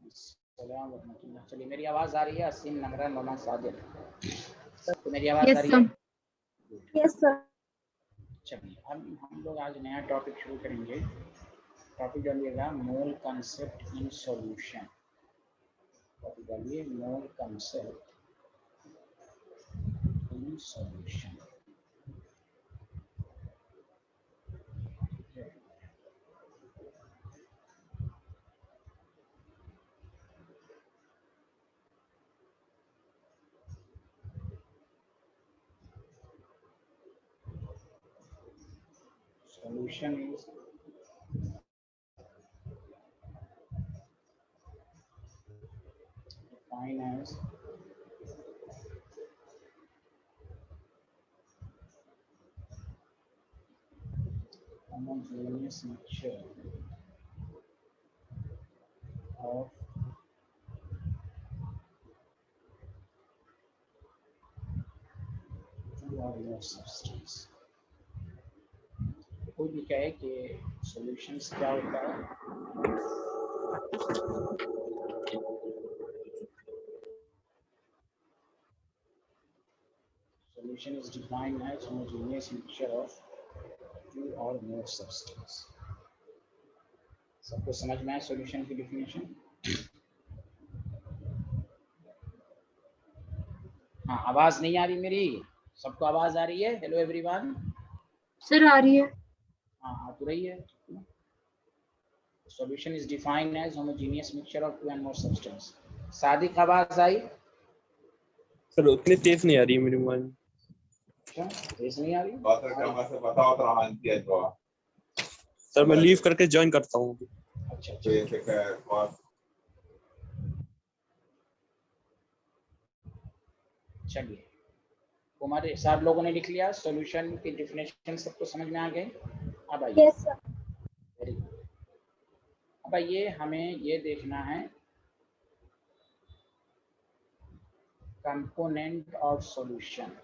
अस्सलाम वालेकुम। चलिए, मेरी आवाज़ आ रही है? असीम नमरा मोहम्मद सादिक, तो मेरी आवाज़ यस आ रही सर। है? Yes sir. चलिए, हम लोग आज नया टॉपिक शुरू करेंगे। टॉपिक डालिएगा mole concept in solution. Topic डालिए mole concept in solution. Solution is defined as homogeneous mixture of two or more substance। कोई भी कहे कि सॉल्यूशंस क्या होता है, solution is defined as homogeneous mixture of two or more substance। सबको समझ में आया सॉल्यूशन की डेफिनेशन? हाँ, आवाज नहीं आ रही मेरी? सबको आवाज आ रही है? Hello everyone. सर आ रही है। हाँ, आ तो रही है। Solution is defined as homogeneous mixture of two and more substance। Sadiq, आवाज आई? सर उतनी तेज नहीं आ रही मेरी मोबाइल। अच्छा, तेज नहीं आ रही? सर मैं लीव करके ज्वाइन करता हूँ। अच्छा, चलिए, हमारे साथ लोगों ने लिख लिया। सॉल्यूशन की डेफिनेशन सबको समझ में आ गए? अब आइए। Yes sir. Very good. अब आइए, हमें ये देखना है कंपोनेंट ऑफ सॉल्यूशन।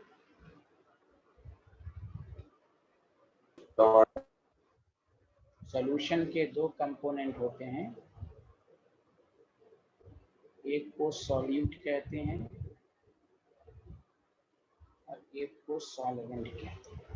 सॉल्यूशन के दो कंपोनेंट होते हैं, एक को सॉल्यूट कहते हैं और एक को सॉल्वेंट कहते हैं।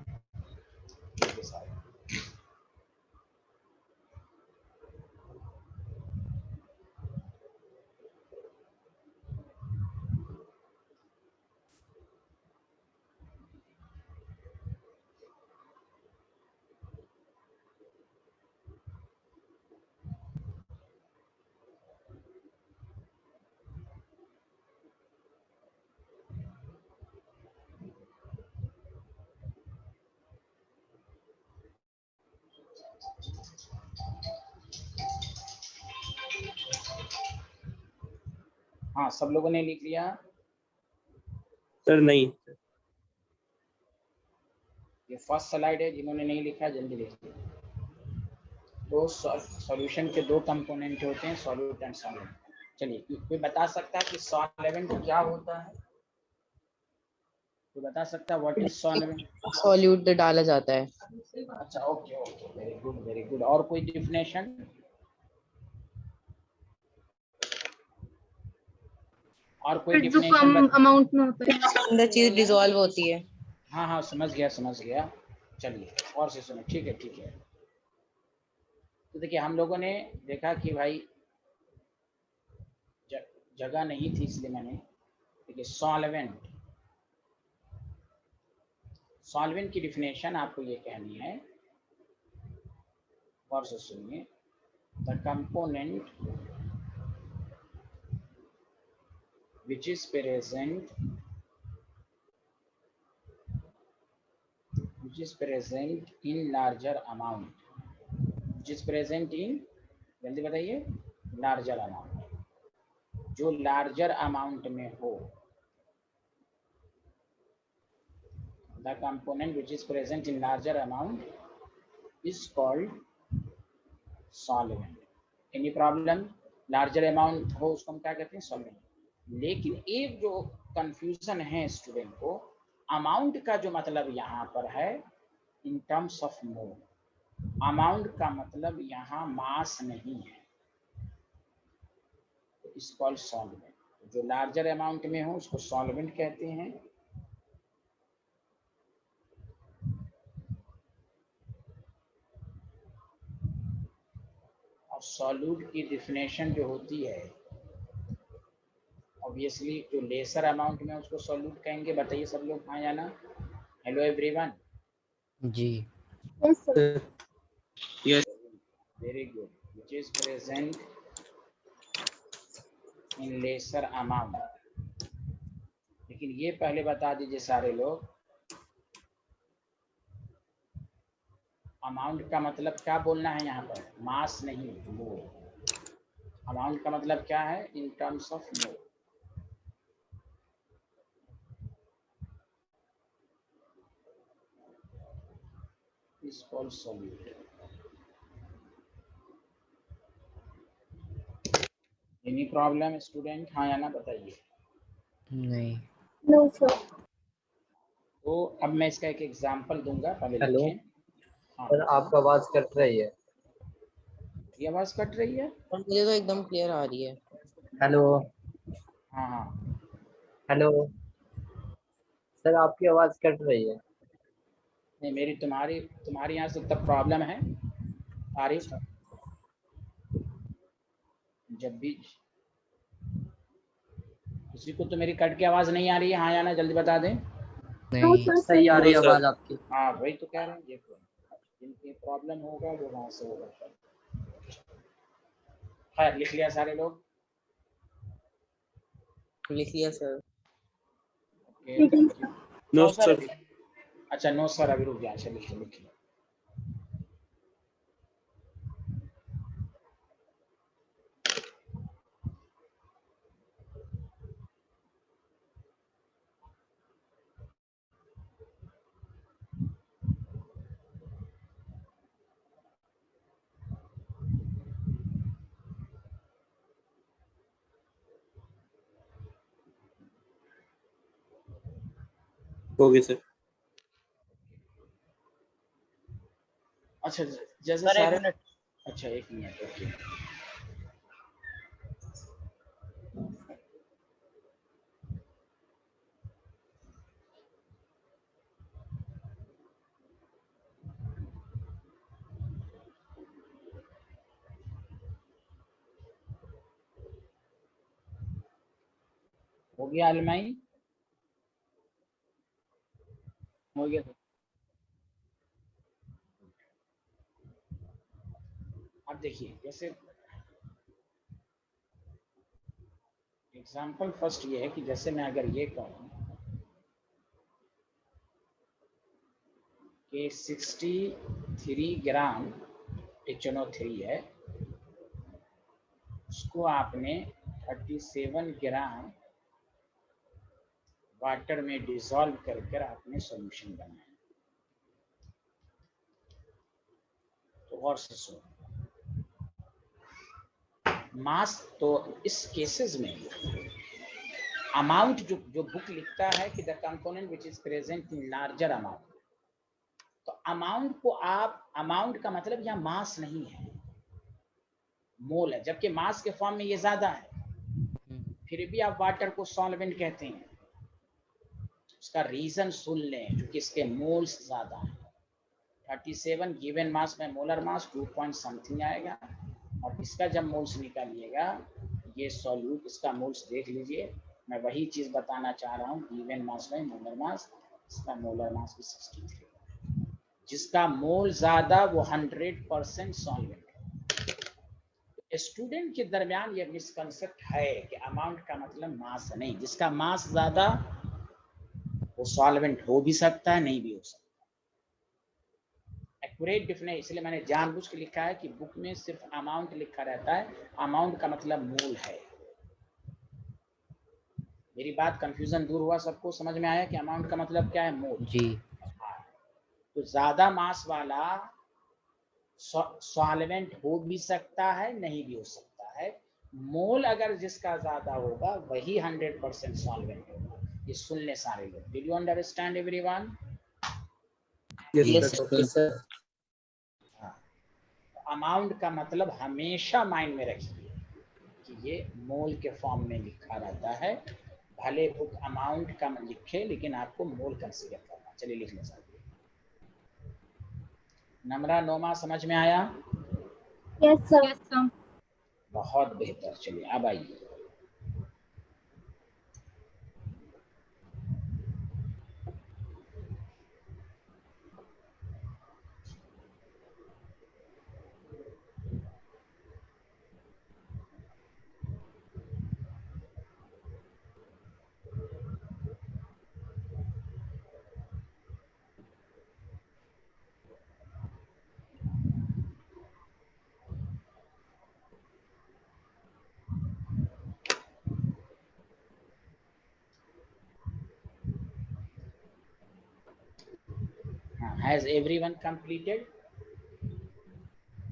हाँ, सब लोगों ने लिख लिया? सर नहीं। ये फर्स्ट स्लाइड है, जिन्होंने नहीं लिखा जल्दी लिखिए। तो सॉल्यूशन के दो कंपोनेंट होते हैं, सॉल्यूट एंड सॉल्वेंट। चलिए, कोई बता सकता है कि सॉल्वेंट क्या होता है? कोई बता सकता है व्हाट इज सॉल्वेंट? सॉल्यूट डाला जाता है। अच्छा, okay okay, very good very good. और कोई डेफिनेशन? और कोई जो कम डेफिनेशन? अमाउंट में होता है, अंदर चीज डिसॉल्व होती है। हाँ हाँ, समझ गया समझ गया। चलिए, और से सुनो। ठीक है ठीक है। तो देखिए, हम लोगों ने देखा कि भाई जगह नहीं थी, इसलिए मैंने देखिए सॉल्वेंट। सॉल्वेंट की डिफिनेशन आपको ये कहनी है, और से सुनिए। The component which is present in larger amount, which is present in, जल्दी बताइए, लार्जर अमाउंट। जो लार्जर अमाउंट में हो, the component which is present in larger amount is called solvent। Any problem? Larger amount हो उसको हम क्या कहते हैं? सॉल्वेंट। लेकिन एक जो कंफ्यूजन है स्टूडेंट को, अमाउंट का जो मतलब यहाँ पर है इन टर्म्स ऑफ मोल। अमाउंट का मतलब यहाँ मास नहीं है। Is called solvent. जो लार्जर अमाउंट में हो उसको सॉल्वेंट कहते हैं। और सॉल्यूट की डिफिनेशन जो होती है, ऑब्वियसली जो लेसर अमाउंट में उसको सॉल्यूट कहेंगे। बताइए सब लोग, हाँ या ना? Hello everyone. जी। Yes, sir. Yes. Very good. Which is present in lesser amount. लेकिन ये पहले बता दीजिए सारे लोग, अमाउंट का मतलब क्या बोलना है यहाँ पर? मास नहीं, मोल। अमाउंट का मतलब क्या है? इन terms of mole. Is called solute. Any problem student, हाँ या ना बताइए। नहीं। No, sir. तो अब मैं इसका एक एग्जांपल दूंगा, पहले हेलो। लिखें। हाँ, सर आपका आवाज कट रही है। ये आवाज कट रही है? और मुझे तो एकदम क्लियर आ रही है। हेलो। हाँ हाँ, हेलो सर आपकी आवाज कट रही है। नहीं मेरी तुम्हारी यहाँ से तब प्रॉब्लम है। आरिफ, जब भी किसी को तो मेरी कट की आवाज नहीं आ रही है, हाँ या ना जल्दी बता दें। No, नहीं। sir. सही आ रही है No, sir. आवाज आपकी। हाँ वही तो कह रहे हैं, ये जिनकी प्रॉब्लम होगा वो वहां से होगा। खैर, लिख लिया सारे लोग? लिख लिया sir. Okay, Speaking, thank you. No, no sir. sir. अच्छा नो सर, अभी रुक गया। अच्छा लिखिए। Okay, sir. अच्छा, जैसे सर एक सारे, मिनट। अच्छा 1 मिनट, ओके। हो गया अलमाई? हो गया। अब देखिए, जैसे एग्जांपल फर्स्ट ये है कि जैसे मैं अगर ये कहूँ कि 63 ग्राम HNO3 है, उसको आपने 37 ग्राम वाटर में डिसॉल्व कर आपने सॉल्यूशन बनाया। तो और से सुनो, मास, तो इस केसेस में अमाउंट जो बुक लिखता है कि the component which is present in larger amount, तो अमाउंट को आप, अमाउंट का मतलब यहाँ मास नहीं है, मोल है। जबकि मास के फॉर्म में ये ज्यादा है, फिर भी आप वाटर को सॉल्वेंट कहते हैं। उसका रीजन सुन लें, क्योंकि इसके मोल्स ज्यादा है। 37 गिवन मास में मोलर मास 2 पॉइंट समथिंग आएगा, और इसका जब मोल्स निकालिएगा, ये सॉल्यूट, इसका मोल्स देख लीजिए। मैं वही चीज बताना चाह रहा हूँ, गिवन मास में मोलर मास, इसका मोलर मास भी 63। जिसका मोल ज्यादा वो 100% सॉल्वेंट है। स्टूडेंट के दरमियान ये मिसकंसेप्ट है कि अमाउंट का मतलब मास नहीं। जिसका मास ज्यादा वो सॉल्वेंट हो भी सकता है, नहीं भी हो सकता। एक्यूरेट डिफिनेशन, इसलिए मैंने जानबूझ के लिखा है कि बुक में सिर्फ अमाउंट लिखा रहता है। अमाउंट का मतलब मोल है। मेरी बात कंफ्यूजन दूर हुआ? सबको समझ में आया कि अमाउंट का मतलब क्या है? मोल। जी। तो ज्यादा मास वाला सॉल्वेंट हो भी सकता है, नहीं भी हो सकता है। मोल अगर जिसका ज्यादा होगा वही 100% सॉल्वेंट होगा। ये सुन ले सारे लोग। Did you understand everyone? Yes, Yes, sir. Okay sir. Amount का मतलब हमेशा माइंड में रखिए कि कि ये मोल के फॉर्म में लिखा रहता है, भले बुक अमाउंट का लिखे लेकिन आपको मोल कंसीडर करना। चलिए लिख लें सर। नम्रा नोमा समझ में आया? Yes, sir. बहुत बेहतर। चलिए अब आइए। Has everyone completed?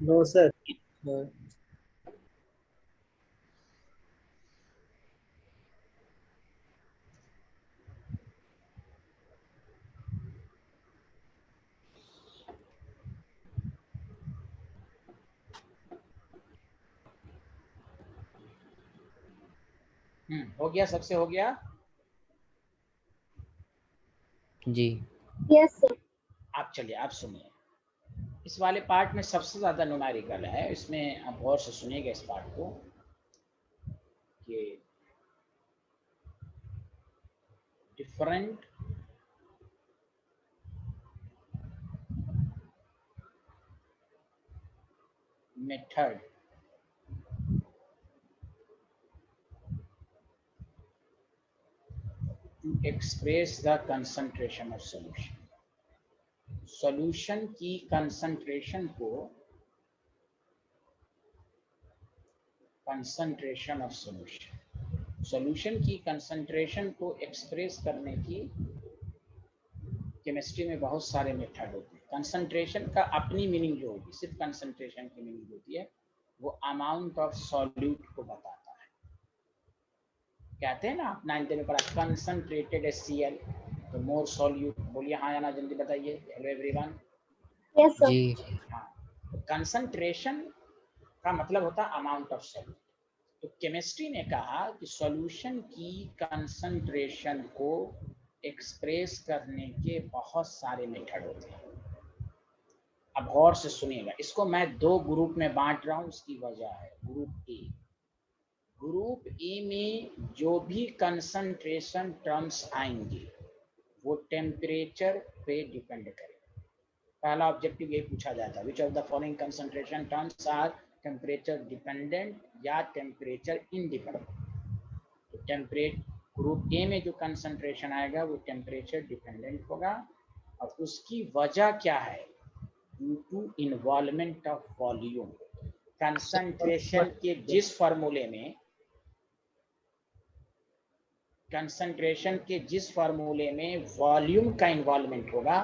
No, sir. Sir. हो गया, सबसे हो गया? जी। Yes, sir. आप चलिए आप सुनिए। इस वाले पार्ट में सबसे ज्यादा न्यूमेरिकल है, इसमें आप गौर से सुनिएगा इस पार्ट को कि different method to express the concentration of solution. Solution की कंसंट्रेशन को, कंसंट्रेशन ऑफ सॉल्यूशन, सॉल्यूशन की कंसंट्रेशन को एक्सप्रेस करने की केमिस्ट्री में बहुत सारे मेथड होते हैं। कंसंट्रेशन का अपनी मीनिंग जो होगी, सिर्फ कंसंट्रेशन की मीनिंग होती है, वो अमाउंट ऑफ सॉल्यूट को बताता है। कहते हैं ना आप 9th में पढ़ा, कंसंट्रेटेड HCl तो मोर सॉल्यूट। बोलिए हाँ या ना, जल्दी बताइए। Hello everyone. Yes, sir. जी। हाँ, तो कंसंट्रेशन का मतलब होता है अमाउंट ऑफ सॉल्यूट। तो केमिस्ट्री ने कहा कि सॉल्यूशन की कंसंट्रेशन को एक्सप्रेस करने के बहुत सारे मेथड होते हैं। अब गौर से सुनिएगा, इसको मैं 2 ग्रुप में बांट रहा हूं, उसकी वजह है। ग्रुप ए में जो भी कंसंट्रेशन टर्म्स आएंगे वो टेम्परेचर पे डिपेंड करेगा। पहला ऑब्जेक्टिव यही पूछा जाता है, which of the following concentration terms are temperature dependent या टेम्परेचर इंडिपेंडेंट। तो टेम्परेचर ग्रुप ए में जो कंसंट्रेशन आएगा वो टेम्परेचर डिपेंडेंट होगा, और उसकी वजह क्या है? Due to involvement of volume. Concentration के जिस फार्मूले में, कंसंट्रेशन के जिस फार्मूले में वॉल्यूम का इन्वॉल्वमेंट होगा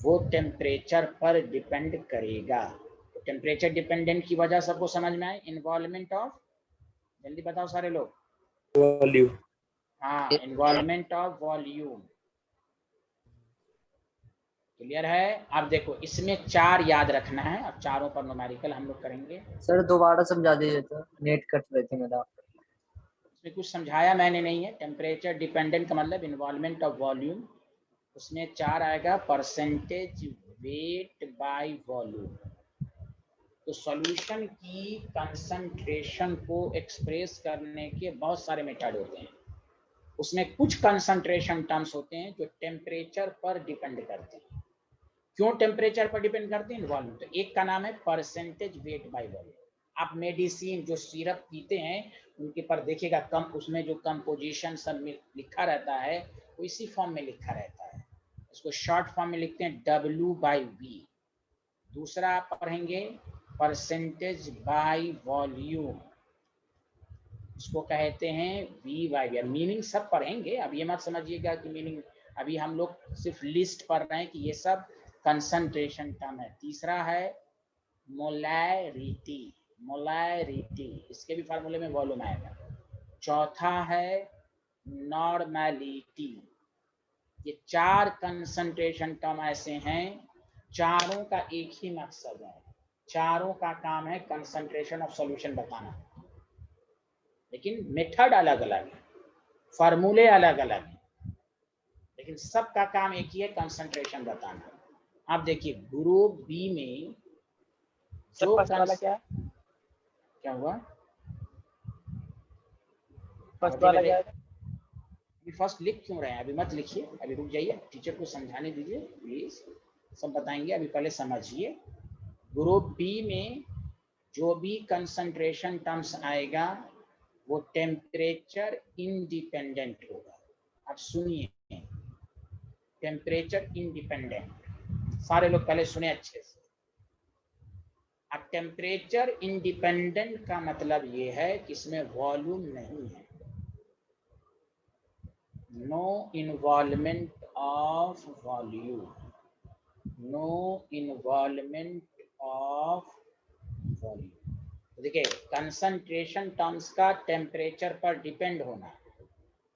वो टेम्परेचर पर डिपेंड करेगा। तो टेम्परेचर डिपेंडेंट की वजह सबको समझ में आए? इन्वॉल्वमेंट ऑफ, जल्दी बताओ सारे लोग। वॉल्यूम। हाँ, इन्वॉल्वमेंट ऑफ वॉल्यूम। क्लियर है? अब देखो, इसमें 4 याद रखना है। अब चारों पर न्यूमेरिकल हम लोग करेंगे। सर दोबारा समझा दीजिए, तो नेट कट रहे थे मेरा। इसमें कुछ समझाया मैंने नहीं है। टेम्परेचर डिपेंडेंट का मतलब इन्वॉल्वमेंट ऑफ वॉल्यूम। उसमें 4 आएगा, परसेंटेज वेट बाय वॉल्यूम। तो सॉल्यूशन की कंसंट्रेशन को एक्सप्रेस करने के बहुत सारे मेथड होते हैं। उसमें कुछ कंसंट्रेशन टर्म्स होते हैं जो टेम्परेचर पर डिपेंड करते हैं। क्यों टेम्परेचर पर डिपेंड करते हैं? इन्वॉल्वमेंट। तो एक का नाम है परसेंटेज वेट बाय वॉल्यूम। आप मेडिसिन जो सिरप पीते हैं उनके पर देखिएगा, कम उसमें जो कंपोजिशन सब में लिखा रहता है वो इसी फॉर्म में लिखा रहता है। इसको शॉर्ट फॉर्म में लिखते हैं W/V। दूसरा आप पढ़ेंगे परसेंटेज बाय वॉल्यूम, इसको कहते हैं V/V। मीनिंग सब पढ़ेंगे, अब ये मत समझिएगा कि मीनिंग, अभी हम लोग सिर्फ लिस्ट पढ़ रहे हैं कि ये सब कंसंट्रेशन टर्म है। तीसरा है मोलैरिटी, मोलैरिटी, इसके भी फार्मूले में वॉल्यूम आएगा। चौथा है नॉर्मैलिटी। ये 4 कंसंट्रेशन टर्म ऐसे हैं, चारों का एक ही मकसद है, चारों का काम है कंसंट्रेशन ऑफ सॉल्यूशन बताना। लेकिन मेथड अलग अलग है, फार्मूले अलग अलग हैं, लेकिन सबका काम एक ही है, कंसंट्रेशन बताना। आप देखिए ग्रुप बी में जो फर्स्ट वाला क्या है? क्या हुआ, फर्स्ट वाला क्या है? अभी फर्स्ट लिख क्यों रहे हैं, अभी मत लिखिए, अभी रुक जाइए, टीचर को समझाने दीजिए प्लीज, सब बताएंगे, अभी पहले समझिए। ग्रुप बी में जो भी कंसंट्रेशन टर्म्स आएगा वो टेम्परेचर इंडिपेंडेंट होगा। अब सुनिए, टेम्परेचर इंडिपेंडेंट, सारे लोग पहले सुने अच्छे से। अब टेम्परेचर इंडिपेंडेंट का मतलब ये है कि इसमें वॉल्यूम नहीं है, no involvement of volume, no involvement of volume. देखिए कंसंट्रेशन टर्म्स का टेम्परेचर पर डिपेंड होना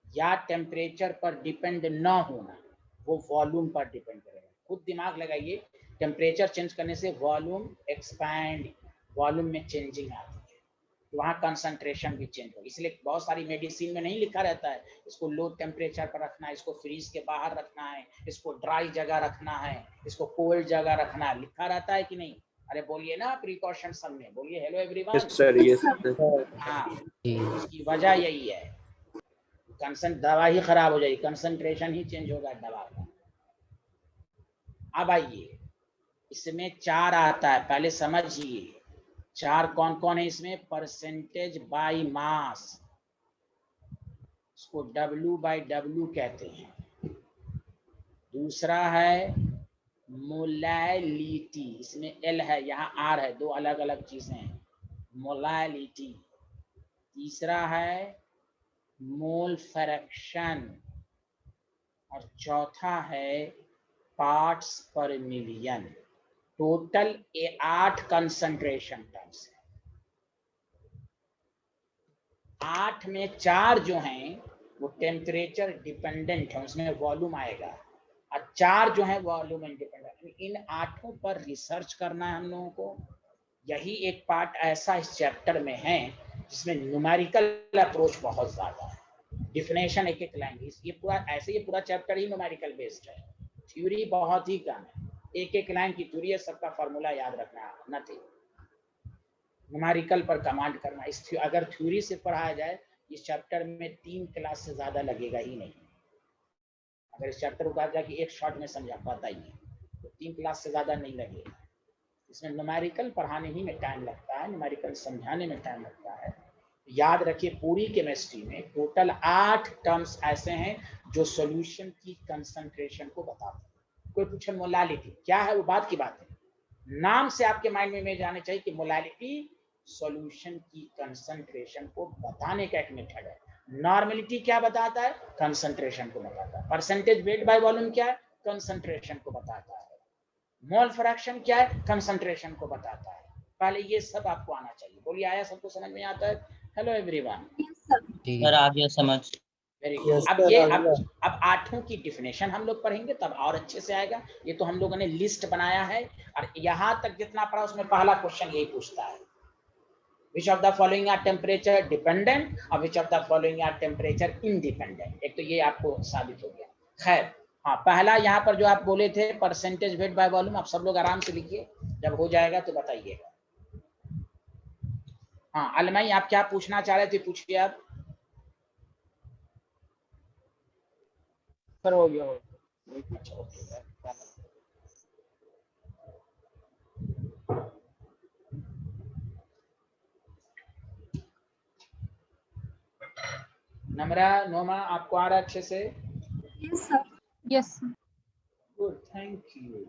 या टेम्परेचर पर डिपेंड ना होना वो वॉल्यूम पर डिपेंड करेगा। खुद दिमाग लगाइए, टेम्परेचर चेंज करने से वॉल्यूम एक्सपैंड, वॉल्यूम में चेंजिंग आती है, तो वहाँ कंसंट्रेशन भी चेंज होगी। इसलिए बहुत सारी मेडिसिन में नहीं लिखा रहता है इसको लो टेम्परेचर पर रखना है, इसको फ्रीज के बाहर रखना है, इसको ड्राई जगह रखना है, इसको कोल्ड जगह रखना है, लिखा रहता है कि नहीं? अरे बोलिए ना प्रिकॉशन सब में, बोलिए hello everyone. Yes sir, yes sir. हाँ, जी इसकी वजह यही है, दवा ही खराब हो जाएगी, कंसंट्रेशन ही चेंज होगा दवा का। अब आइए, इसमें 4 आता है, पहले समझिए 4 कौन कौन है इसमें। परसेंटेज बाय मास, इसको W/W कहते हैं। दूसरा है मोलैलिटी, इसमें L है, यहाँ R है, दो अलग अलग चीजें हैं, मोलैलिटी। तीसरा है मोल फ्रैक्शन, और चौथा है पार्ट्स पर मिलियन। टोटल 8 कंसंट्रेशन टर्म्स है, 8 में 4 जो हैं वो टेम्परेचर डिपेंडेंट है, उसमें वॉल्यूम आएगा, और 4 जो है वॉल्यूम इंडिपेंडेंट। इन 8 पर रिसर्च करना है हम लोगों को। यही एक पार्ट ऐसा इस चैप्टर में है जिसमें न्यूमेरिकल अप्रोच बहुत ज्यादा है, डिफिनेशन एक एक लाइन, ये पूरा ऐसे ये पूरा चैप्टर ही न्यूमेरिकल बेस्ड है, थ्योरी बहुत ही कम है, एक एक लाइन की थ्योरी है, सबका फार्मूला याद रखना नथिंग, न्यूमेरिकल पर कमांड करना। इस अगर थ्योरी से पढ़ाया जाए इस चैप्टर में 3 क्लास से ज्यादा लगेगा ही नहीं। अगर इस चैप्टर को कहा जाए कि एक शॉर्ट में समझा पाता ही नहीं तो 3 क्लास से ज्यादा नहीं लगेगा। इसमें न्यूमेरिकल पढ़ाने ही में टाइम लगता है, न्यूमेरिकल समझाने में टाइम लगता है। याद रखिए पूरी केमिस्ट्री में टोटल 8 टर्म्स ऐसे हैं जो सॉल्यूशन की कंसंट्रेशन को बताते हैं। कोई पूछे मोलालिटी क्या है, वो बात की बात है, नाम से आपके माइंड में इमेज आने चाहिए कि मोलालिटी सॉल्यूशन की कंसंट्रेशन को बताने का एक मेथड है। नॉर्मेलिटी क्या बताता है? कंसंट्रेशन को बताता है। परसेंटेज वेट बाय वॉल्यूम क्या है? कंसंट्रेशन को बताता है। मोल फ्रैक्शन क्या है? कंसंट्रेशन को बताता है। पहले ये सब आपको आना चाहिए। बोलिए आया, सबको समझ में आता है? Hello everyone. जी सर आ गया समझ। Very good. अब ये अब 8 की डिफिनेशन हम लोग पढ़ेंगे तब और अच्छे से आएगा। ये तो हम लोगों ने लिस्ट बनाया है और यहाँ तक जितना पढ़ा उसमें पहला क्वेश्चन यही पूछता है, which of the following are temperature dependent और which of the following are temperature independent। एक तो ये आपको साबित हो गया। खैर हाँ, पहला यहाँ पर जो आप बोले थे परसेंटेज वेट बाय वॉल्यूम, आप सब लोग आराम से लिखिए, जब हो जाएगा तो बताइएगा। हाँ अलमई, आप क्या पूछना चाह रहे थे, पूछिए आप। सर हो गया अच्छा ओके। नमरा नोमा आपको आ रहा है अच्छे से? Yes, sir. Yes, sir. Good, thank you.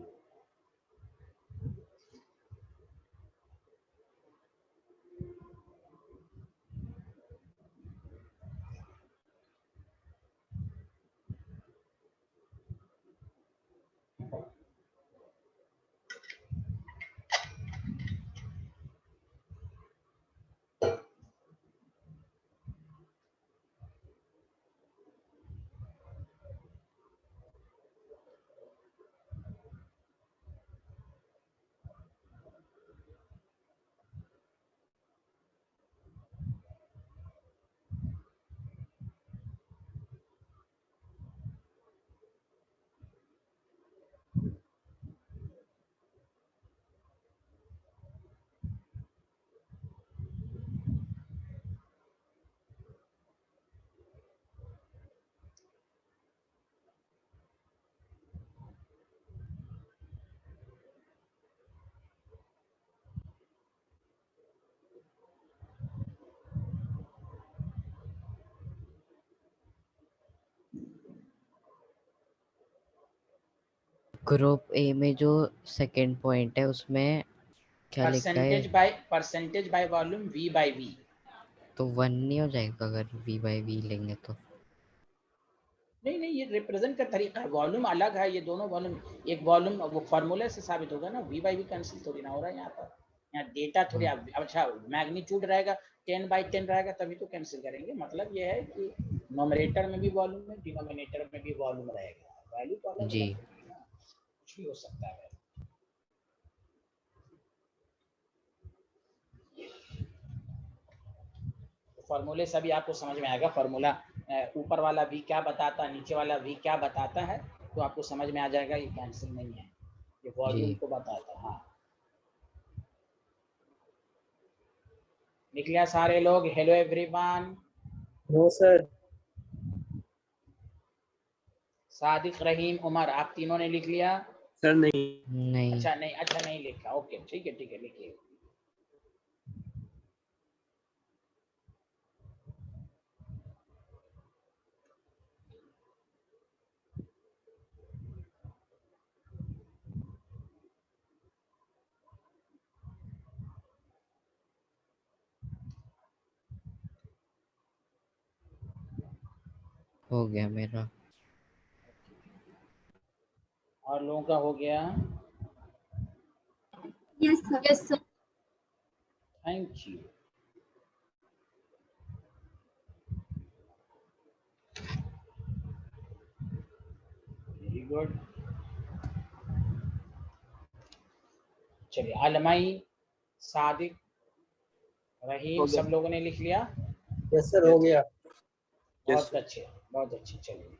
Group A में जो सेकंड पॉइंट है उसमें क्या लिखा है? Percentage by volume V by V. तो 1 नहीं हो जाएगा अगर v बाई वी लेंगे तो? नहीं नहीं, ये रिप्रेजेंट का तरीका है, वॉल्यूम अलग है, ये दोनों वॉल्यूम एक वॉल्यूम वो फार्मूले से साबित होगा ना, वी बाई वी कैंसिल थोड़ी ना हो रहा है यहाँ पर। यहाँ डेटा थोड़ी अच्छा मैग्नीट्यूड रहेगा 10/10 रहेगा तभी तो कैंसिल करेंगे। मतलब ये है कि नोमिनेटर में भी वॉल्यूम है, डिनोमिनेटर में भी वॉल्यूम रहेगा, वैल्यू तो अलग जी। अलग होगी ना, कुछ भी हो सकता है। फॉर्मूले से भी आपको समझ में आएगा, फॉर्मूला ऊपर वाला v क्या बताता है, नीचे वाला v क्या बताता है, तो आपको समझ में आ जाएगा ये कैंसिल नहीं है, ये वॉल्यूम जी। को बताता है। हाँ, लिख लिया सारे लोग? Hello everyone. No sir. Sadiq, Rahim, Umar, आप तीनों ने लिख लिया? सर नहीं। नहीं। अच्छा नहीं लिखा, ओके ठीक है लिखिए। हो गया मेरा। और लोगों का हो गया? Yes, sir. Yes, sir. Thank you. Very good. चलिए, अलमाई, सादिक, रहीम, सब लोगों ने लिख लिया? यस सर, हो गया। बहुत अच्छे बहुत अच्छे। चलिए,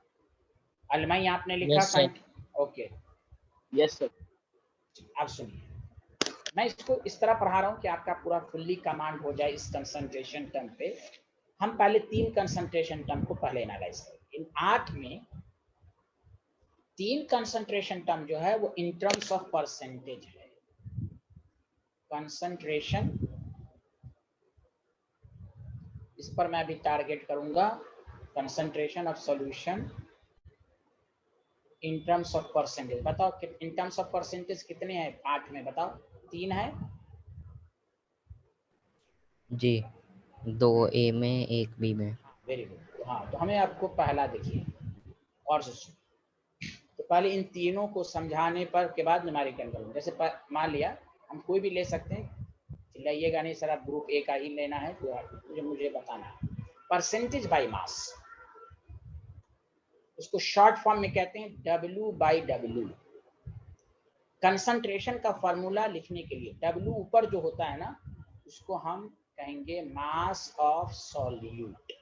अलमाई आपने लिखा? Yes, sir. Okay, yes sir. अब सुनिए, मैं इसको इस तरह पढ़ा रहा हूँ कि आपका पूरा फुल्ली कमांड हो जाए इस कंसंट्रेशन टर्म पे। हम पहले 3 कंसंट्रेशन टर्म को पहले एनालाइज करें। इन 8 में 3 कंसंट्रेशन टर्म जो है वो इन टर्म्स ऑफ परसेंटेज है। कंसंट्रेशन, इस पर मैं अभी टारगेट करूंगा, concentration of solution in terms of percentage. बताओ इन टर्म्स ऑफ परसेंटेज कितने हैं 8 में? बताओ। 3 है? जी, 2 ए में 1 बी में। Very good. हाँ, तो हमें आपको पहला देखिए और से तो पहले इन तीनों को समझाने पर के बाद न्यूमेरिकल करूँगा। जैसे मान लिया हम कोई भी ले सकते हैं, चिल्लाइएगा नहीं सर आप ग्रुप ए का ही लेना है, तो मुझे बताना है। परसेंटेज बाय मास, उसको शॉर्ट फॉर्म में कहते हैं W/W। कंसंट्रेशन का फॉर्मूला लिखने के लिए W ऊपर जो होता है ना, उसको हम कहेंगे मास ऑफ सॉल्यूट।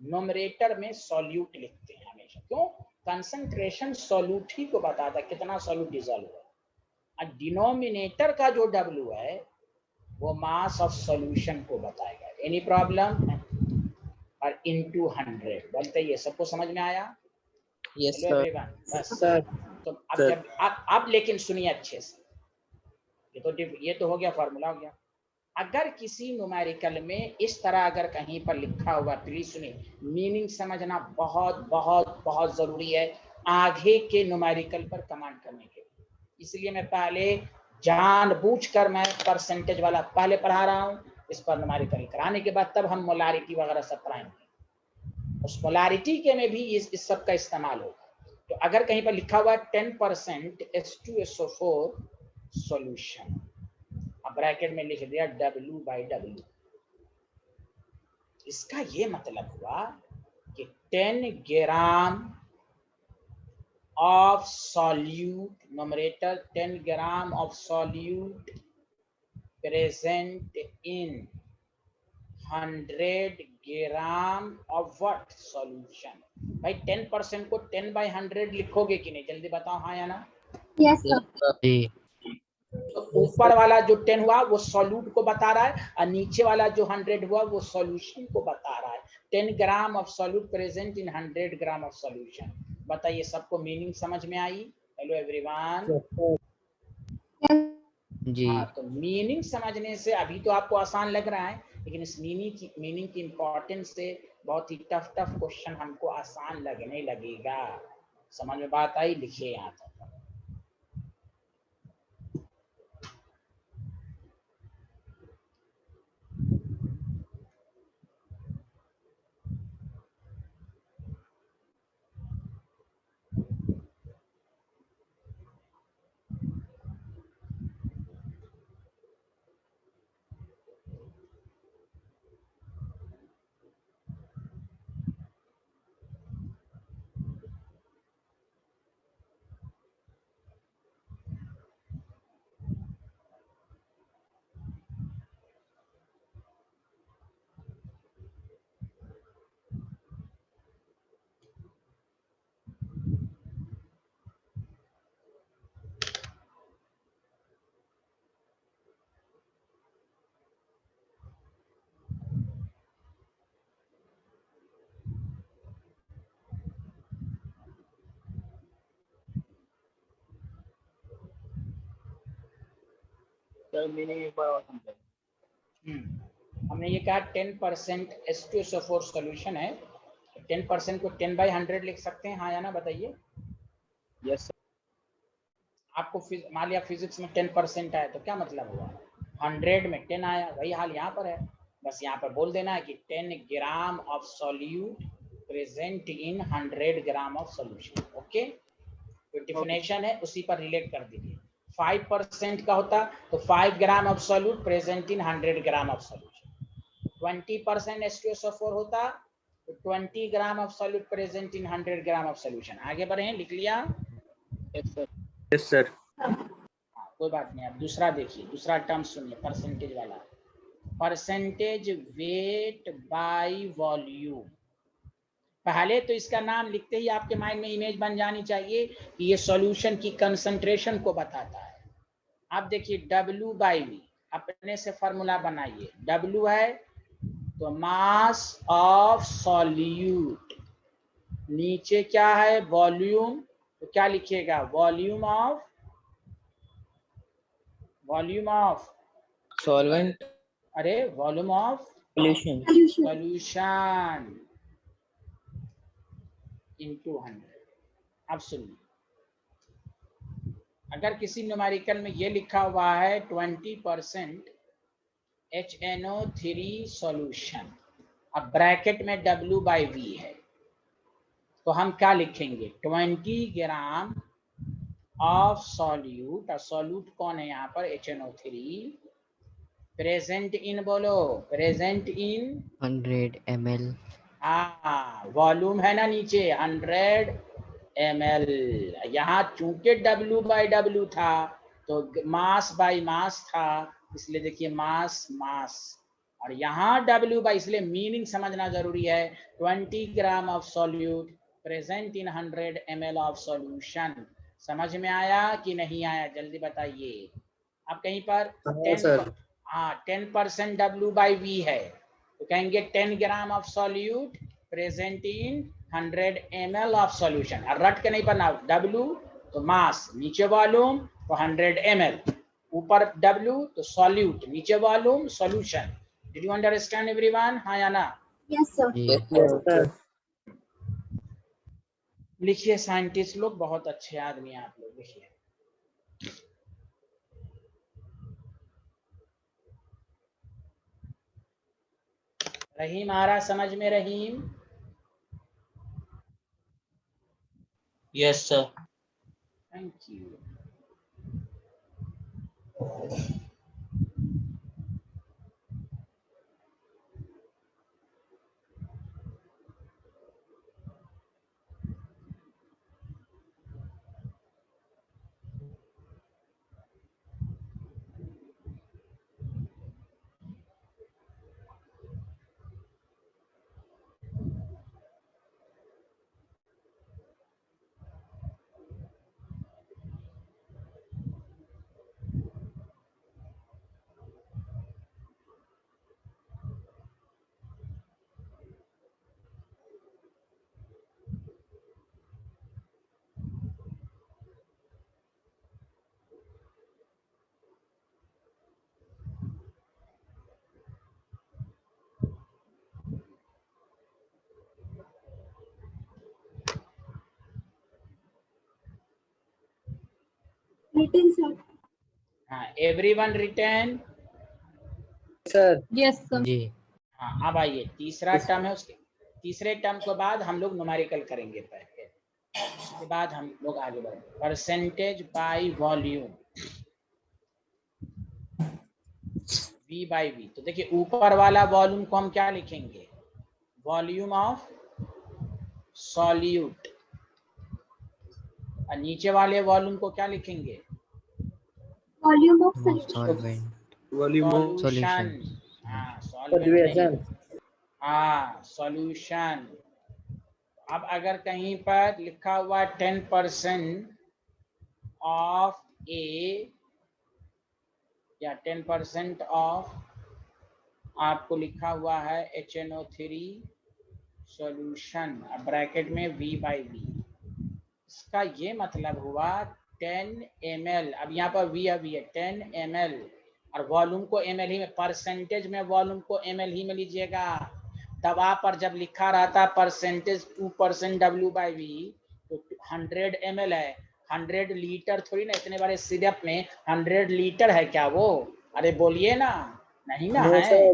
नोमरेटर में सॉल्यूट लिखते हैं हमेशा, क्यों? कंसंट्रेशन सॉल्यूट ही को बताता है कितना सॉल्यूट डिसॉल्व हुआ। और डिनोमिनेटर का जो W है वो मास ऑफ सॉल्यूशन को बताएगा। Any problem? और इनटू 100 बोलते ये सबको समझ में आया? Yes hello sir. एवरीवन, बस। सर। तो अब जब आप लेकिन सुनिए अच्छे से, ये तो हो गया, फार्मूला हो गया। अगर किसी न्यूमेरिकल में इस तरह अगर कहीं पर लिखा हुआ, प्लीज सुनिए, मीनिंग समझना बहुत बहुत बहुत जरूरी है आगे के न्यूमेरिकल पर कमांड करने के लिए। इसलिए मैं पहले जानबूझकर मैं परसेंटेज वाला पहले पढ़ा रहा हूँ, इस पर न्यूमेरिकल कराने के बाद तब हम मोलारिटी वगैरह सब पढ़ाएंगे। उस मोलारिटी के में भी इस सब का इस्तेमाल होगा। तो अगर कहीं पर लिखा हुआ 10% H2SO4 सॉल्यूशन, अब ब्रैकेट में लिख दिया W/W, इसका ये मतलब हुआ कि 10 gram of solute, numerator 10 gram of solute present in 100 gram of what solution. भाई 10% को 10/100 लिखोगे कि नहीं? जल्दी बताओ, हाँ या ना? Yes, sir. जी। तो ऊपर वाला जो 10 हुआ वो सॉल्यूट को बता रहा है, और नीचे वाला जो 100 हुआ वो सॉल्यूशन को बता रहा है। 10 gram of solute present in 100 gram of solution. बताइए, सबको मीनिंग समझ में आई? Hello everyone. जी। हाँ, तो मीनिंग समझने से अभी तो आपको आसान लग रहा है, लेकिन इस मीनिंग की इंपॉर्टेंस से बहुत ही टफ क्वेश्चन हमको आसान लगने लगेगा। समझ में बात आई? लिखिए यहाँ तक। सर मीनिंग एक बार और समझाइए। हमने ये कहा 10% H2SO4 सॉल्यूशन है, 10% को 10/100 लिख सकते हैं, हाँ या ना बताइए। Yes sir. आपको मान लिया फिजिक्स में 10% आया तो क्या मतलब हुआ, 100 में 10 आया, वही हाल यहाँ पर है। बस यहाँ पर बोल देना है कि 10 gram of solute present in 100 gram of solution. Okay, जो डिफिनेशन है उसी पर रिलेट कर दीजिए। 5% का होता तो 5 gram of solute present in 100 gram of solution. 20% H2SO4 होता तो 20 gram of solute present in 100 gram of solution. आगे बढ़े, लिख लिया। Yes sir. Yes sir. कोई बात नहीं। अब दूसरा देखिए, दूसरा टर्म सुनिए, परसेंटेज वाला। Percentage weight by volume. पहले तो इसका नाम लिखते ही आपके माइंड में इमेज बन जानी चाहिए कि ये सॉल्यूशन की कंसंट्रेशन को बताता है। अब देखिए W/V, अपने से फॉर्मूला बनाइए। W है तो मास ऑफ सॉल्यूट, नीचे क्या है वॉल्यूम, तो क्या लिखिएगा वॉल्यूम ऑफ सॉल्वेंट अरे volume of solution. Solution into 100। अब सुनिए, अगर किसी न्यूमेरिकल में ये लिखा हुआ है 20% HNO3 सॉल्यूशन, अब ब्रैकेट में W/V है, तो हम क्या लिखेंगे 20 ग्राम ऑफ सॉल्यूट, और सॉल्यूट कौन है यहाँ पर HNO3, प्रेजेंट इन, बोलो प्रेजेंट इन 100 ml। हाँ, वॉल्यूम है ना नीचे 100 ml। यहाँ चूंकि W/W था तो मास बाय मास था, इसलिए देखिए मास, और यहाँ W/, इसलिए मीनिंग समझना जरूरी है। 20 gram of solute present in 100 ml of solution. समझ में आया कि नहीं आया, जल्दी बताइए। अब कहीं पर 10% W/V है तो कहेंगे 10 gram of solute present in 100 ml of solution. और रट के नहीं पढ़ना, W तो मास, नीचे वॉल्यूम तो 100 ml, ऊपर W तो सॉल्यूट, नीचे volume solution. Did you understand everyone, हाँ या ना? Yes, sir. जी यस सर। लिखिए, साइंटिस्ट लोग बहुत अच्छे आदमी हैं आप लोग, लिखिए। रहीम आ रहा समझ में, Rahim? Yes sir. Thank you. Written, sir. हाँ, everyone written. Sir. Yes, sir. जी। हाँ, अब आइए, तीसरा टर्म है, उसके तीसरे टर्म के बाद हम लोग न्यूमेरिकल करेंगे पहले, उसके बाद हम लोग आगे बढ़ेंगे। Percentage by volume, V/V। तो देखिए ऊपर वाला वॉल्यूम को हम क्या लिखेंगे, वॉल्यूम ऑफ सॉल्यूट, और नीचे वाले वॉल्यूम को क्या लिखेंगे, Volume of solution. Solvent volume of solution. Solution. हाँ, सॉल्वेंट नहीं, सॉल्यूशन। हाँ सॉल्यूशन। अब अगर कहीं पर लिखा हुआ 10% ऑफ ए या 10% ऑफ, आपको लिखा हुआ है HNO3 सॉल्यूशन, ब्रैकेट में V/V, इसका ये मतलब हुआ 10 ml। अब यहाँ पर V है, 10 ml, और वॉल्यूम को ml ही में, परसेंटेज में वॉल्यूम को ml ही में लीजिएगा। दवा पर जब लिखा रहता परसेंटेज 2% W/V तो 100 ml है, 100 लीटर थोड़ी ना, इतने बड़े सिरप में 100 लीटर है क्या वो? अरे बोलिए ना, नहीं ना है।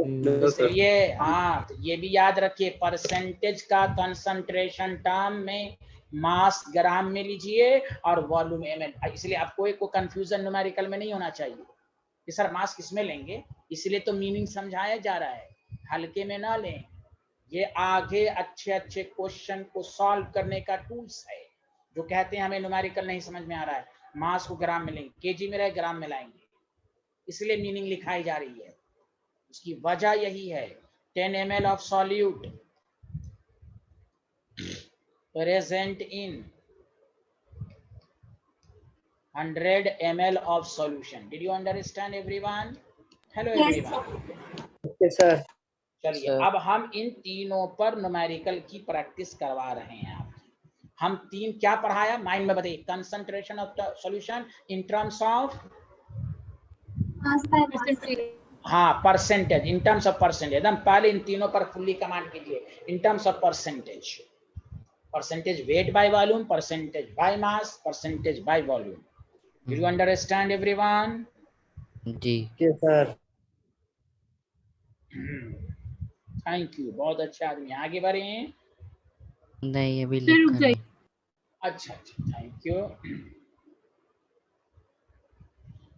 No, sir. इसलिए हाँ, तो ये भी याद रखिए, परसेंटेज का कंसंट्रेशन टर्म में मास ग्राम में लीजिए और वॉल्यूम ml। इसलिए आपको एक कंफ्यूजन न्यूमेरिकल में नहीं होना चाहिए कि सर मास किसमें लेंगे, इसलिए तो मीनिंग समझाया जा रहा है, हल्के में ना लें। ये आगे अच्छे अच्छे क्वेश्चन को सॉल्व करने का टूल्स है। जो कहते हैं हमें न्यूमेरिकल नहीं समझ में आ रहा है, मास को ग्राम में लेंगे, केजी में रहे ग्राम में लाएंगे, इसलिए मीनिंग लिखाई जा रही है। उसकी वजह यही है, 10 ml of solute present in 100 ml of solution. Did you understand everyone? Hello Yes, everyone. Okay sir. चलिए Sir. अब हम इन तीनों पर न्यूमेरिकल की प्रैक्टिस करवा रहे हैं आप। हम तीन क्या पढ़ाया माइंड में बताइए, concentration of the solution in terms of, mass by mass. हाँ percentage, in terms of percentage. एकदम पहले इन तीनों पर फुल्ली कमांड कीजिए, in terms of percentage, percentage weight by volume, percentage by mass, percentage by volume. Do you understand everyone? जी। Okay sir. Thank you, बहुत अच्छे आदमी, आगे बढ़े हैं। नहीं अभी लिखा नहीं। अच्छा अच्छा, थैंक यू।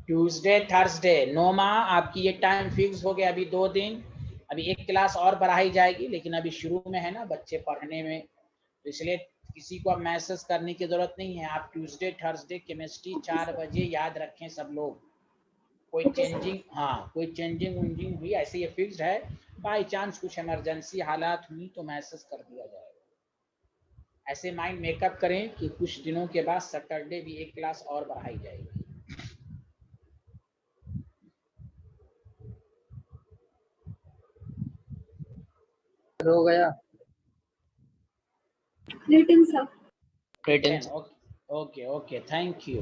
ट्यूसडे थर्सडे नोमा, आपकी ये टाइम फिक्स हो गया, अभी 2 दिन, अभी एक क्लास और बढ़ाई जाएगी, लेकिन अभी शुरू में है ना बच्चे पढ़ने में, तो इसलिए किसी को अब मैसेज करने की जरूरत नहीं है। आप ट्यूसडे थर्सडे केमिस्ट्री 4 बजे याद रखें सब लोग। कोई चेंजिंग, हाँ कोई चेंजिंग उंजिंग हुई ऐसे ये फिक्स्ड है, बाई चांस कुछ इमरजेंसी हालात हुई तो मैसेज कर दिया जाएगा। ऐसे माइंड मेकअप करें कि कुछ दिनों के बाद सैटरडे भी एक क्लास और बढ़ाई जाएगी। हो गया। Written, sir. Written. Okay okay, thank you.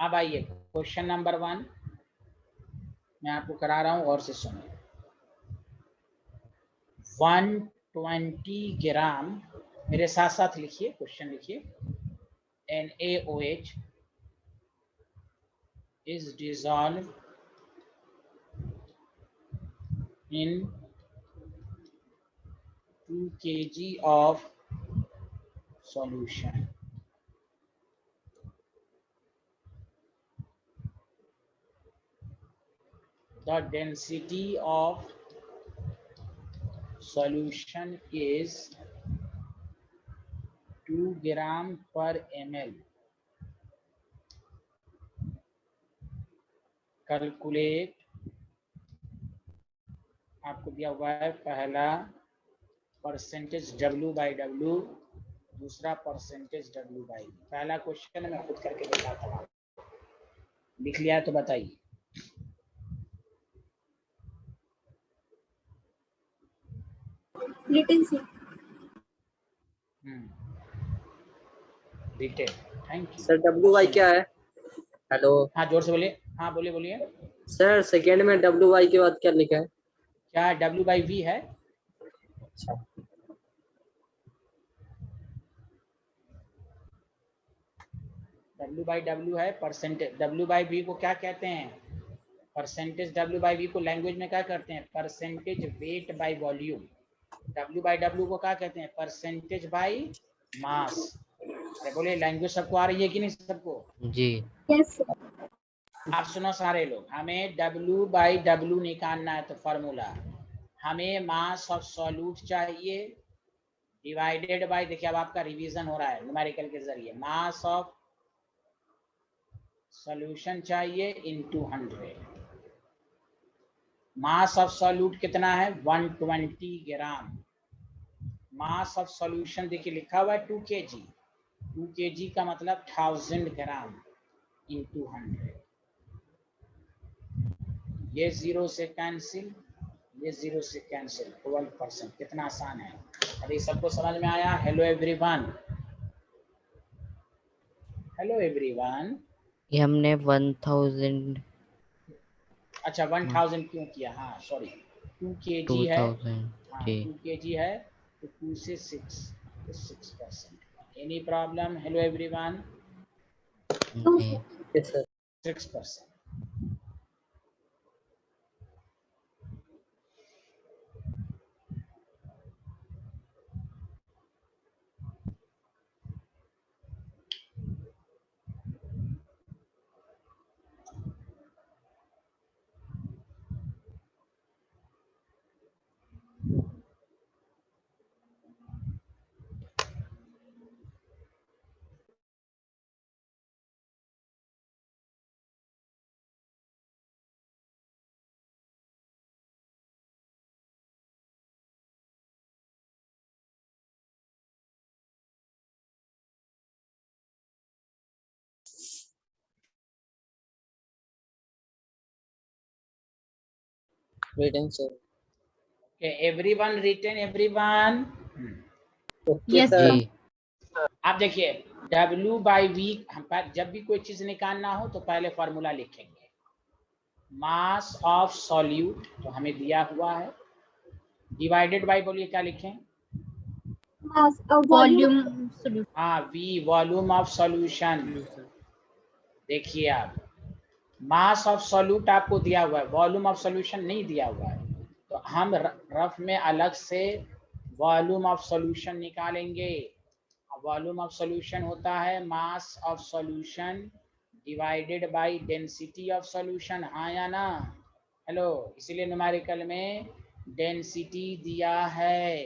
अब आइए क्वेश्चन नंबर 1 मैं आपको करा रहा हूं, और से सुनिए। 120 ग्राम, मेरे साथ साथ लिखिए, क्वेश्चन लिखिए। NaOH is dissolved in 2 kg of solution. The density of solution is 2 gram per ml. Calculate, आपको दिया हुआ है पहला परसेंटेज W/W, दूसरा परसेंटेज W/V। पहला क्वेश्चन मैं खुद करके दिखाता हूँ, लिख लिया तो बताइए। Written, sir. Detail, thank you sir WY क्या है? हेलो हाँ जोर से बोलिए, हाँ बोलिए बोलिए। सर, सेकेंड में WY के बाद क्या लिखा है? क्या W/V है? अच्छा, W/W है, परसेंटेज। W/V को क्या कहते हैं? परसेंटेज W/V को लैंग्वेज में क्या करते हैं? Percentage weight by volume. W/W को क्या कहते हैं? परसेंटेज बाय मास। अरे बोलिए, लैंग्वेज सबको आ रही है कि नहीं सबको? जी। Yes, sir. आप सुनो सारे लोग, हमें W/W निकालना है, तो फॉर्मूला हमें मास ऑफ सॉल्यूट चाहिए डिवाइडेड बाय, देखिए अब आपका रिवीजन हो रहा है न्यूमेरिकल के जरिए, मास ऑफ सॉल्यूशन चाहिए इनटू 100। मास ऑफ सॉल्यूट कितना है? 120 ग्राम। मास ऑफ सॉल्यूशन देखिए लिखा हुआ है 2 kg, 2 kg का मतलब 1000 ग्राम इनटू 100। ये 0 से कैंसिल, ये 0 से कैंसिल, 12%। कितना आसान है, अभी सबको समझ में आया? Hello everyone, hello everyone. ये हमने 1000 अच्छा 1000 क्यों किया, हाँ सॉरी 2 kg है, 2000 हाँ जी 2 kg है तो 2 से 6 तो 6%। Any problem? Hello everyone. नहीं yes sir. 6%। written, sir. Everyone written, everyone. Okay Yes, sir. जी आप देखिए W/V, जब भी कोई चीज निकालना हो तो पहले फॉर्मूला लिखेंगे। मास ऑफ सॉल्यूट तो हमें दिया हुआ है, डिवाइडेड बाय, बोलिए क्या लिखें? mass, volume solution. हाँ V, वॉल्यूम ऑफ सॉल्यूशन। देखिए आप, मास ऑफ सॉल्यूट आपको दिया हुआ है, वॉल्यूम ऑफ सॉल्यूशन नहीं दिया हुआ है, तो हम रफ में अलग से वॉल्यूम ऑफ सॉल्यूशन निकालेंगे। वॉल्यूम ऑफ सॉल्यूशन होता है mass of solution divided by density of solution, हाँ या ना? हेलो, इसीलिए न्यूमेरिकल में डेंसिटी दिया है,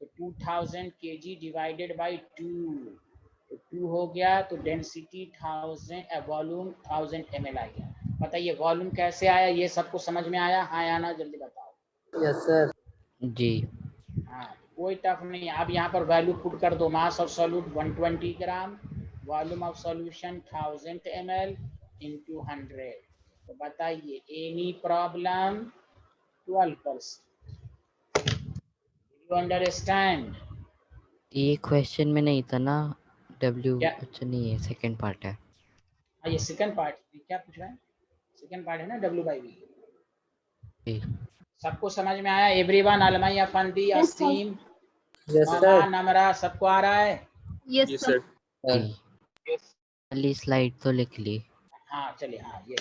तो 2000 kg डिवाइडेड बाय 2, तो 2 हो गया, तो डेंसिटी 1000, वॉल्यूम 1000 ml आ गया। बताइए वॉल्यूम कैसे आया, ये सबको समझ में आया, हाँ या ना? जल्दी बताओ। Yes sir. जी हाँ कोई टफ नहीं। अब यहाँ पर वैल्यू पुट कर दो, मास of solute 120 gram, volume of solution 1000 ml into 100, तो बताइए एनी प्रॉब्लम? 12%। You understand? ये क्वेश्चन में नहीं था ना W, क्या? अच्छा नहीं है, सेकंड पार्ट है। हाँ ये सेकंड पार्ट, क्या पूछ रहे हैं? सेकंड पार्ट है ना W/V। जी सबको समझ में आया? Everyone, Almai, Afandi, Yes, sir. Asim, yes मामा, सर। नमरा, सबको आ रहा है? Yes, Yes, sir. sir. जी पहली स्लाइड तो लिख ली। हाँ चलिए, हाँ ये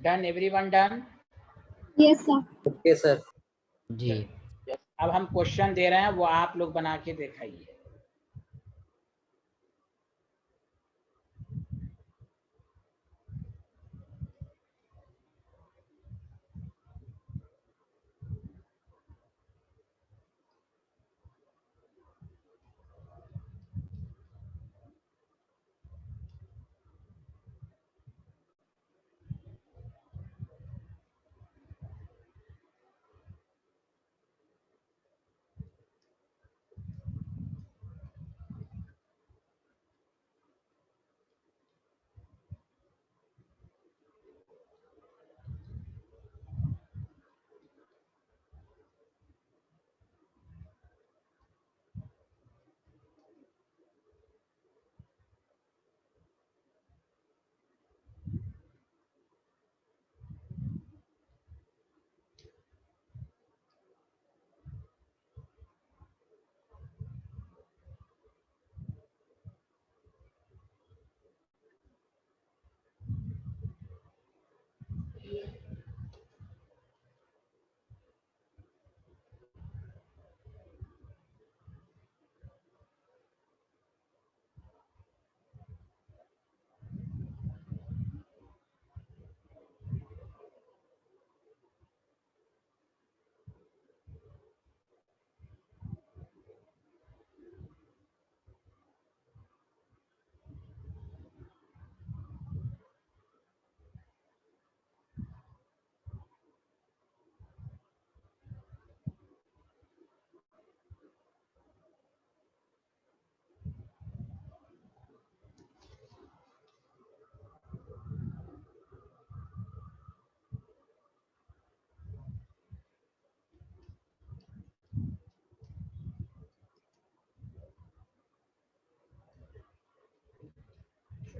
done, everyone done? Yes, sir. Okay sir. जी अब हम क्वेश्चन दे रहे हैं, वो आप लोग बना के दिखाइए।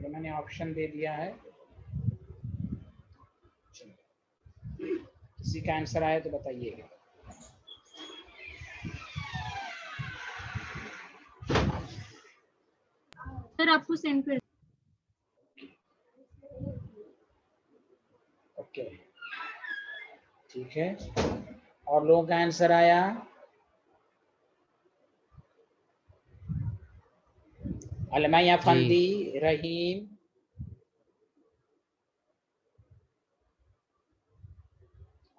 चलो मैंने ऑप्शन दे दिया है। चलो किसी का आंसर आया तो बताइएगा। सर आपको सेंड कर ओके ठीक है, और लोगों का आंसर आया? अलमाया फंदी, रहीम,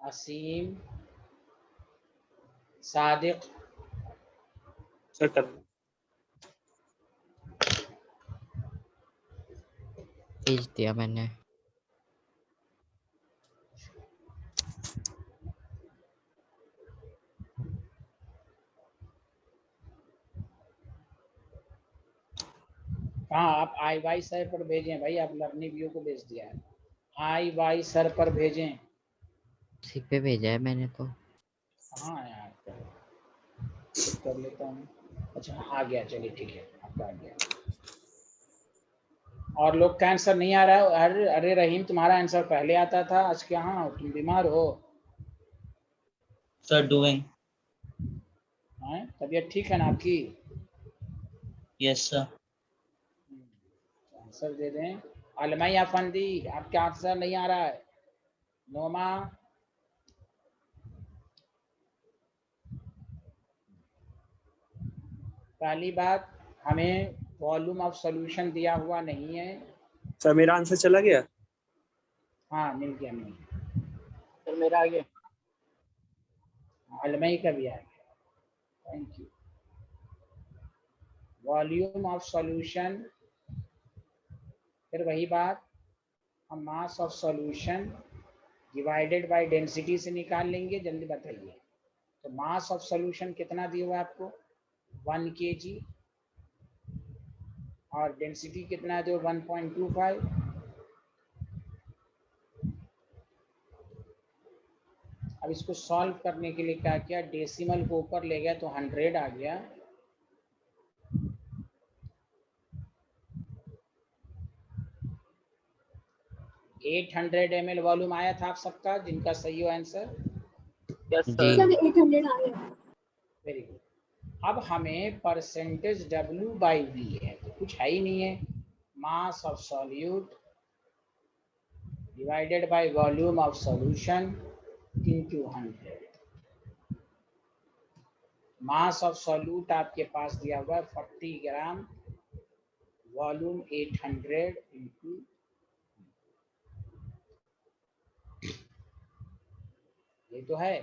असीम, सादिक, सर कर भेज दिया मैंने। हाँ आप आई वाई सर पर भेजें भाई, आप लर्निंग व्यू को भेज दिया है, आई वाई सर पर भेजें। उसी पे भेजा है मैंने तो। हाँ यार चेक कर लेता हूँ। अच्छा आ गया, चलिए ठीक है आपका आ गया। और लोग का आंसर नहीं आ रहा है? अरे अरे रहीम तुम्हारा आंसर पहले आता था, आज क्या हाँ तुम बीमार हो? Sir, doing. हैं तबीयत ठीक है ना आपकी? Yes, sir. आंसर दे दें। अलमैया फंदी आपका आंसर नहीं आ रहा है। नोमा, पहली बात हमें वॉल्यूम ऑफ सॉल्यूशन दिया हुआ नहीं है। सर मेरा आंसर चला गया। हाँ मिल गया, मिल गया। सर मेरा आ गया। अलमई का भी आ गया, thank you. Volume of solution, फिर वही बात, हम mass of solution divided by density से निकाल लेंगे। जल्दी बताइए, तो मास ऑफ सॉल्यूशन कितना दिया हुआ है आपको? 1 kg, और डेंसिटी कितना है? 1.25। अब इसको सॉल्व करने के लिए क्या किया, डेसिमल को ऊपर ले गया तो 100 आ गया। एट 100 ml वॉल्यूम आया था आप सबका, जिनका सही हो आंसर? यस जी। सर। सर 800 आ गया। Very good. अब हमें परसेंटेज W बाई V है, तो कुछ है ही नहीं है। मास of solute divided by volume of solution into 100। Mass of solute आपके पास दिया हुआ है 40 ग्राम, वॉल्यूम 800 इंटू, ये तो है।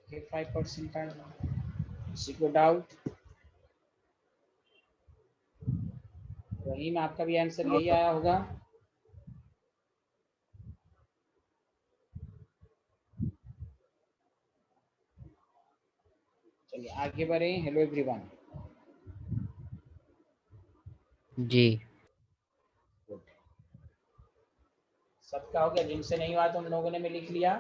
ये 5% है, किसी को डाउट? रहीम आपका भी आंसर यही आया होगा। चलिए आगे बढ़े। Hello everyone. जी। सबका हो गया? जिनसे नहीं हुआ तो उन लोगों ने में लिख लिया।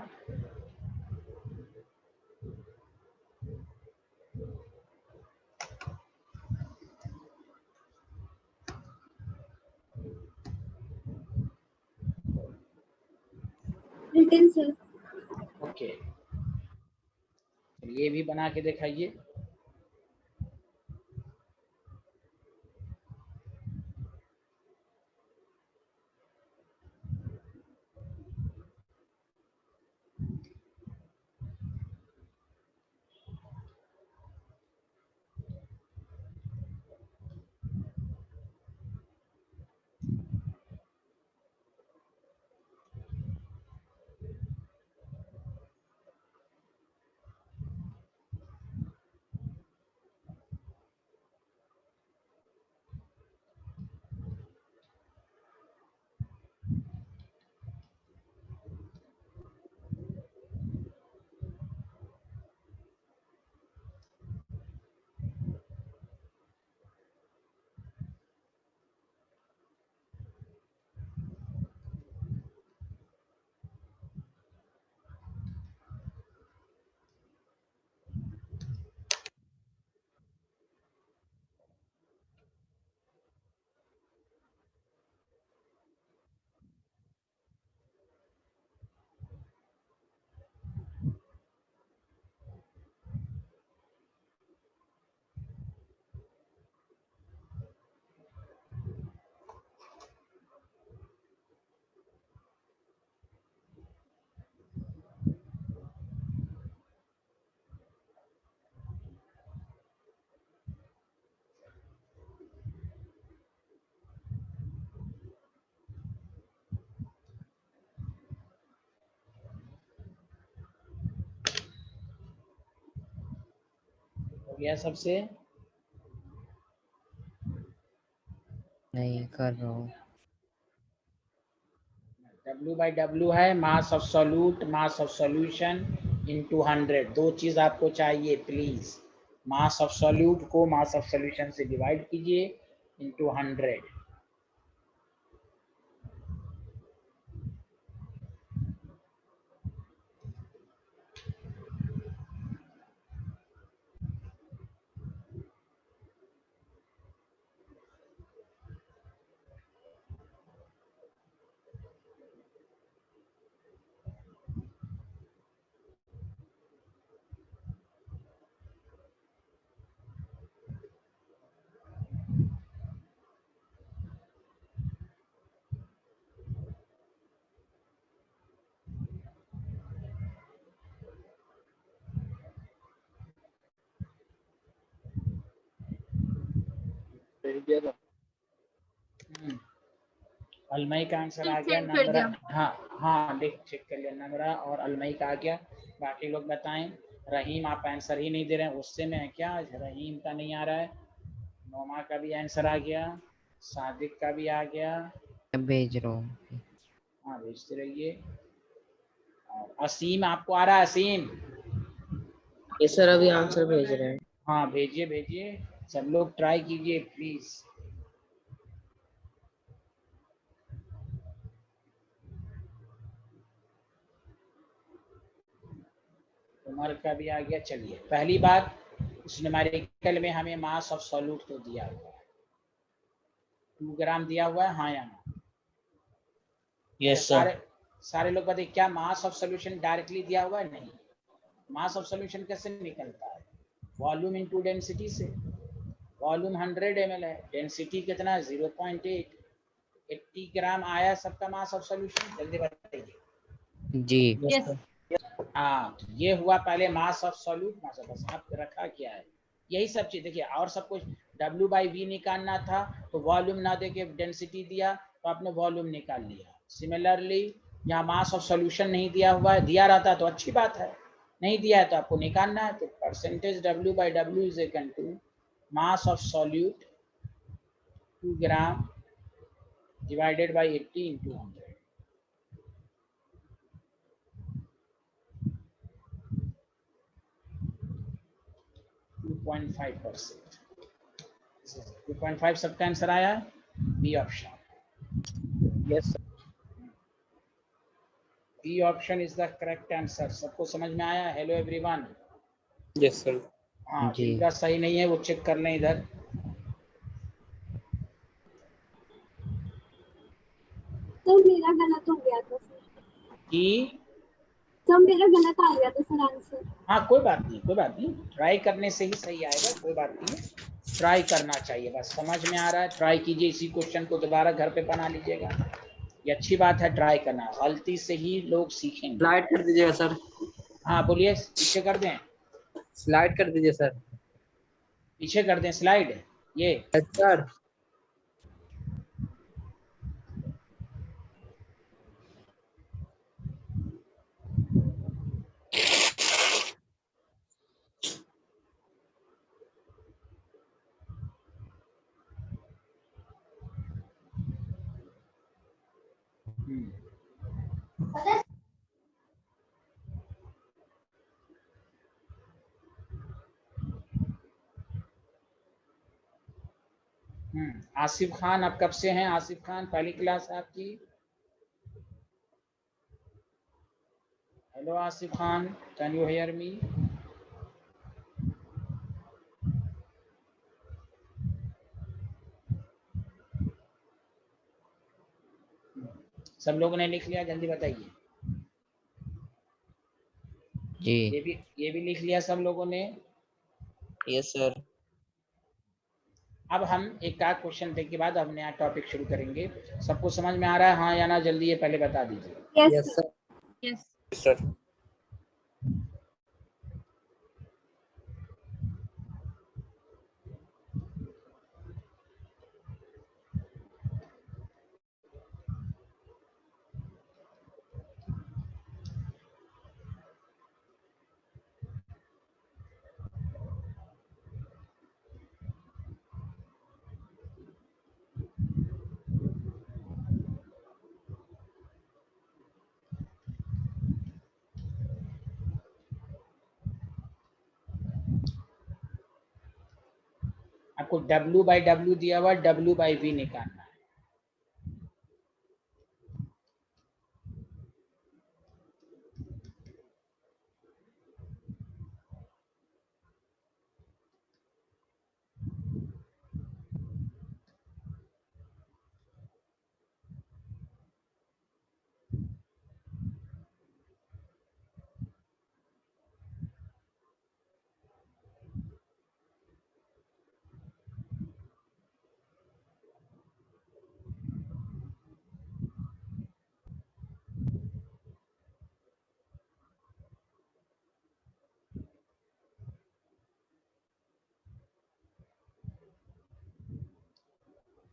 Return sir. ओके, ये भी बना के दिखाइए। हो गया सबसे? नहीं कर रहा हूँ। W/W है मास of solute, mass of solution into 100। दो चीज आपको चाहिए प्लीज। मास ऑफ सॉल्यूट को मास ऑफ सॉल्यूशन से डिवाइड कीजिए इनटू 100। अलमई का आंसर आ गया। सेंड कर नम्रा, दिया। हाँ हाँ देख चेक कर लिया। नम्रा और अलमई का आ गया। बाकी लोग बताएं। रहीम आप आंसर ही नहीं दे रहे हैं, गुस्से में है क्या? रहीम का नहीं आ रहा है। नोमा का भी आंसर आ गया, सादिक का भी आ गया। मैं भेज रहा हूँ। हाँ भेजते रहिए। और असीम आपको आ रहा है? असीम ये सर अभी आंसर भेज रहे हैं। हाँ भेजिए भेजिए, सब लोग ट्राई कीजिए प्लीज। उमर का भी आ गया। चलिए पहली बात, उस न्यूमेरिकल में हमें मास ऑफ सॉल्यूट तो दिया हुआ है, 2 ग्राम दिया हुआ है, हाँ या ना? Yes sir. सारे सारे लोग बताइए, क्या मास ऑफ सॉल्यूशन डायरेक्टली दिया हुआ है? नहीं। मास ऑफ सॉल्यूशन कैसे निकलता है? वॉल्यूम इनटू डेंसिटी से। वॉल्यूम 100 ml है, डेंसिटी कितना है? 0.8। 80 ग्राम आया सबका मास ऑफ सॉल्यूशन। जल्दी बताइए। जी। Yes yes. सर। हाँ तो ये हुआ पहले mass of solute. Mass of, बस आप रखा क्या है, यही सब चीज देखिए। और सब कुछ W/V निकालना था तो वॉल्यूम ना देके डेंसिटी दिया तो आपने वॉल्यूम निकाल लिया। सिमिलरली यहाँ मास ऑफ सॉल्यूशन नहीं दिया हुआ है, दिया रहता तो अच्छी बात है, नहीं दिया है तो आपको निकालना है। तो percentage W/W is equal to mass of solute 2 gram divided by 80 into 100। 2.5%। 2.5 सबका आंसर आया है, B option. Yes sir. B option is the correct answer. सबको समझ में आया? Hello everyone. Yes, sir. हाँ जी। जिनका सही नहीं है वो चेक कर लें इधर। तो मेरा गलत हो गया था सर। कि तो मेरा गलत आ गया था सर आंसर। हाँ कोई बात नहीं, कोई बात नहीं, ट्राई करने से ही सही आएगा, कोई बात नहीं। ट्राई करना चाहिए, बस समझ में आ रहा है ट्राई कीजिए। इसी क्वेश्चन को दोबारा घर पे बना लीजिएगा, ये अच्छी बात है। ट्राई करना, गलती से ही लोग सीखेंगे। स्लाइड कर दीजिएगा सर। हाँ बोलिए, पीछे कर दें? स्लाइड कर दीजिए सर। पीछे कर दें स्लाइड ये? Yes sir. आसिफ खान, आप कब से हैं? आसिफ खान पहली क्लास है आपकी। Hello Asif Khan, can you hear me? सब लोगों ने लिख लिया? जल्दी बताइए। जी। ये भी लिख लिया सब लोगों ने? Yes sir. अब हम एक आध क्वेश्चन देख के बाद अब नया टॉपिक शुरू करेंगे। सबको समझ में आ रहा है हाँ या ना? जल्दी ये पहले बता दीजिए। Yes yes sir. Sir. Yes. Yes, sir. आपको W/W दिया हुआ, W/V निकालना है।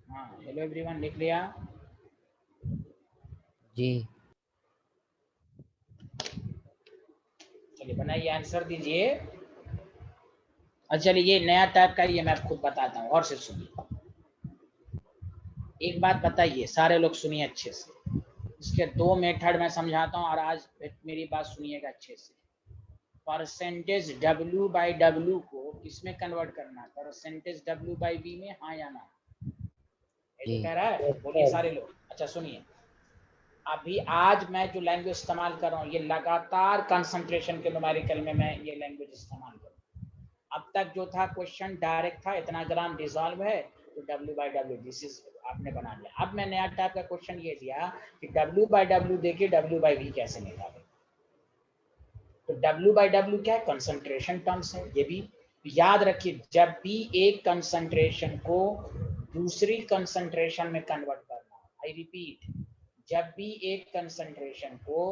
हाँ, हेलो एवरीवन, लिख लिया? जी। चलिए बनाइए, आंसर दीजिए। अच्छा चलिए, ये नया टाइप का, ये मैं खुद बताता हूँ, और से सुनिए। एक बात बताइए, सारे लोग सुनिए अच्छे से। इसके दो मेथड मैं समझाता हूँ, और आज मेरी बात सुनिएगा अच्छे से। परसेंटेज W/W को किसमें कन्वर्ट करना है? परसेंटेज W/V में, हाँ या ना? ये जो कह रहा है, बोलिए सारे लोग। अच्छा सुनिए, अभी आज मैं जो लैंग्वेज इस्तेमाल कर रहा हूँ, ये लगातार कंसंट्रेशन के न्यूमेरिकल में मैं ये लैंग्वेज इस्तेमाल कर रहा हूँ। अब तक जो था क्वेश्चन डायरेक्ट था, इतना ग्राम डिसॉल्व है तो W/W दिस इज आपने बना लिया। अब मैं नया टाइप का क्वेश्चन ये दिया कि W/W देके W/V कैसे निकाले। तो W/W क्या है? कंसंट्रेशन टर्म्स है। ये भी याद रखिए, जब भी एक कंसंट्रेशन को दूसरी कंसंट्रेशन में कन्वर्ट करना, आई रिपीट, जब भी एक कंसंट्रेशन को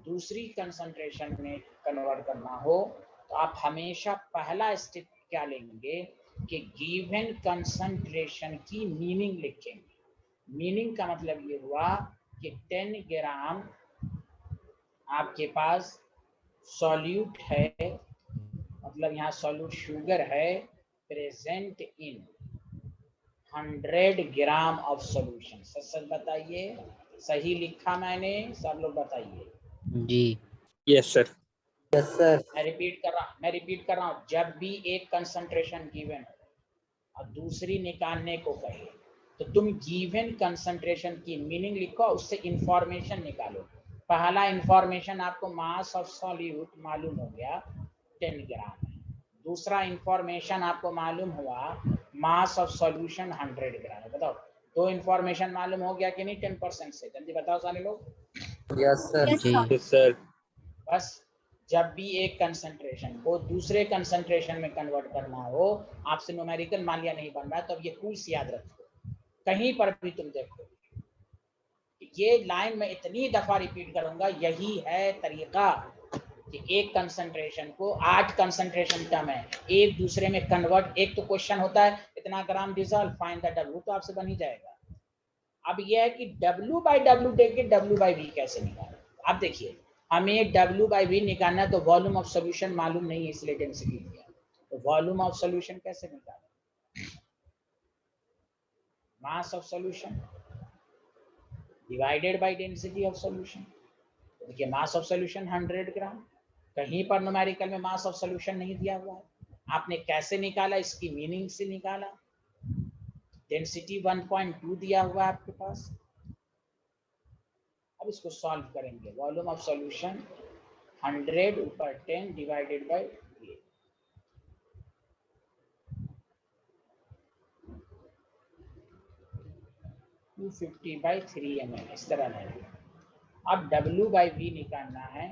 दूसरी कंसंट्रेशन में कन्वर्ट करना हो, तो आप हमेशा पहला स्टेप क्या लेंगे कि गिवन कंसंट्रेशन की मीनिंग लिखेंगे। मीनिंग का मतलब ये हुआ कि 10 ग्राम आपके पास सॉल्यूट है, मतलब यहाँ सॉल्यूट शुगर है, present in 100 gram of solution. सच बताइए, सही लिखा मैंने? सब लोग बताइए। जी। Yes sir. Yes sir. मैं रिपीट कर रहा हूँ, जब भी एक कंसंट्रेशन गिवन हो और दूसरी निकालने को कहे, तो तुम गिवन कंसंट्रेशन की मीनिंग लिखो, उससे इंफॉर्मेशन निकालो। पहला इंफॉर्मेशन आपको मास ऑफ सॉल्यूट मालूम हो गया 10 ग्राम है। दूसरा इंफॉर्मेशन आपको मालूम हुआ मास ऑफ सॉल्यूशन 100 ग्राम है। बताओ, दो इंफॉर्मेशन मालूम हो गया कि नहीं? 10% से जल्दी बताओ सारे लोग। Yes sir. यस जी। सर। Yes sir. बस जब भी एक कंसंट्रेशन को दूसरे कंसंट्रेशन में कन्वर्ट करना हो, आपसे न्यूमेरिकल मान लिया नहीं बन रहा है, तो अब ये टूल्स याद रखो, कहीं पर भी तुम देखो। ये लाइन में इतनी दफा रिपीट करूंगा, यही है तरीका कि एक कंसंट्रेशन को 8 कंसंट्रेशन टर्म है, एक दूसरे में कन्वर्ट। एक तो क्वेश्चन होता है इतना ग्राम डिसॉल्व, फाइंड द W, तो आपसे बन ही जाएगा। अब यह है कि W/W देके W/V कैसे निकालें। अब देखिए, हमें W/V निकालना है, तो वॉल्यूम ऑफ सॉल्यूशन मालूम नहीं है, इसलिए डेंसिटी दिया। तो वॉल्यूम ऑफ सॉल्यूशन कैसे निकालें? Mass of solution divided by density of solution. देखिए, मास ऑफ सॉल्यूशन 100 ग्राम, कहीं पर न्यूमेरिकल में मास ऑफ सॉल्यूशन नहीं दिया हुआ है। आपने कैसे निकाला? इसकी मीनिंग से निकाला। डेंसिटी 1.2 दिया हुआ है आपके पास। अब इसको सॉल्व करेंगे। वॉल्यूम ऑफ सॉल्यूशन 100 ऊपर 10 डिवाइडेड बाय 250/3 ml, इस तरह है। अब W/V निकालना है,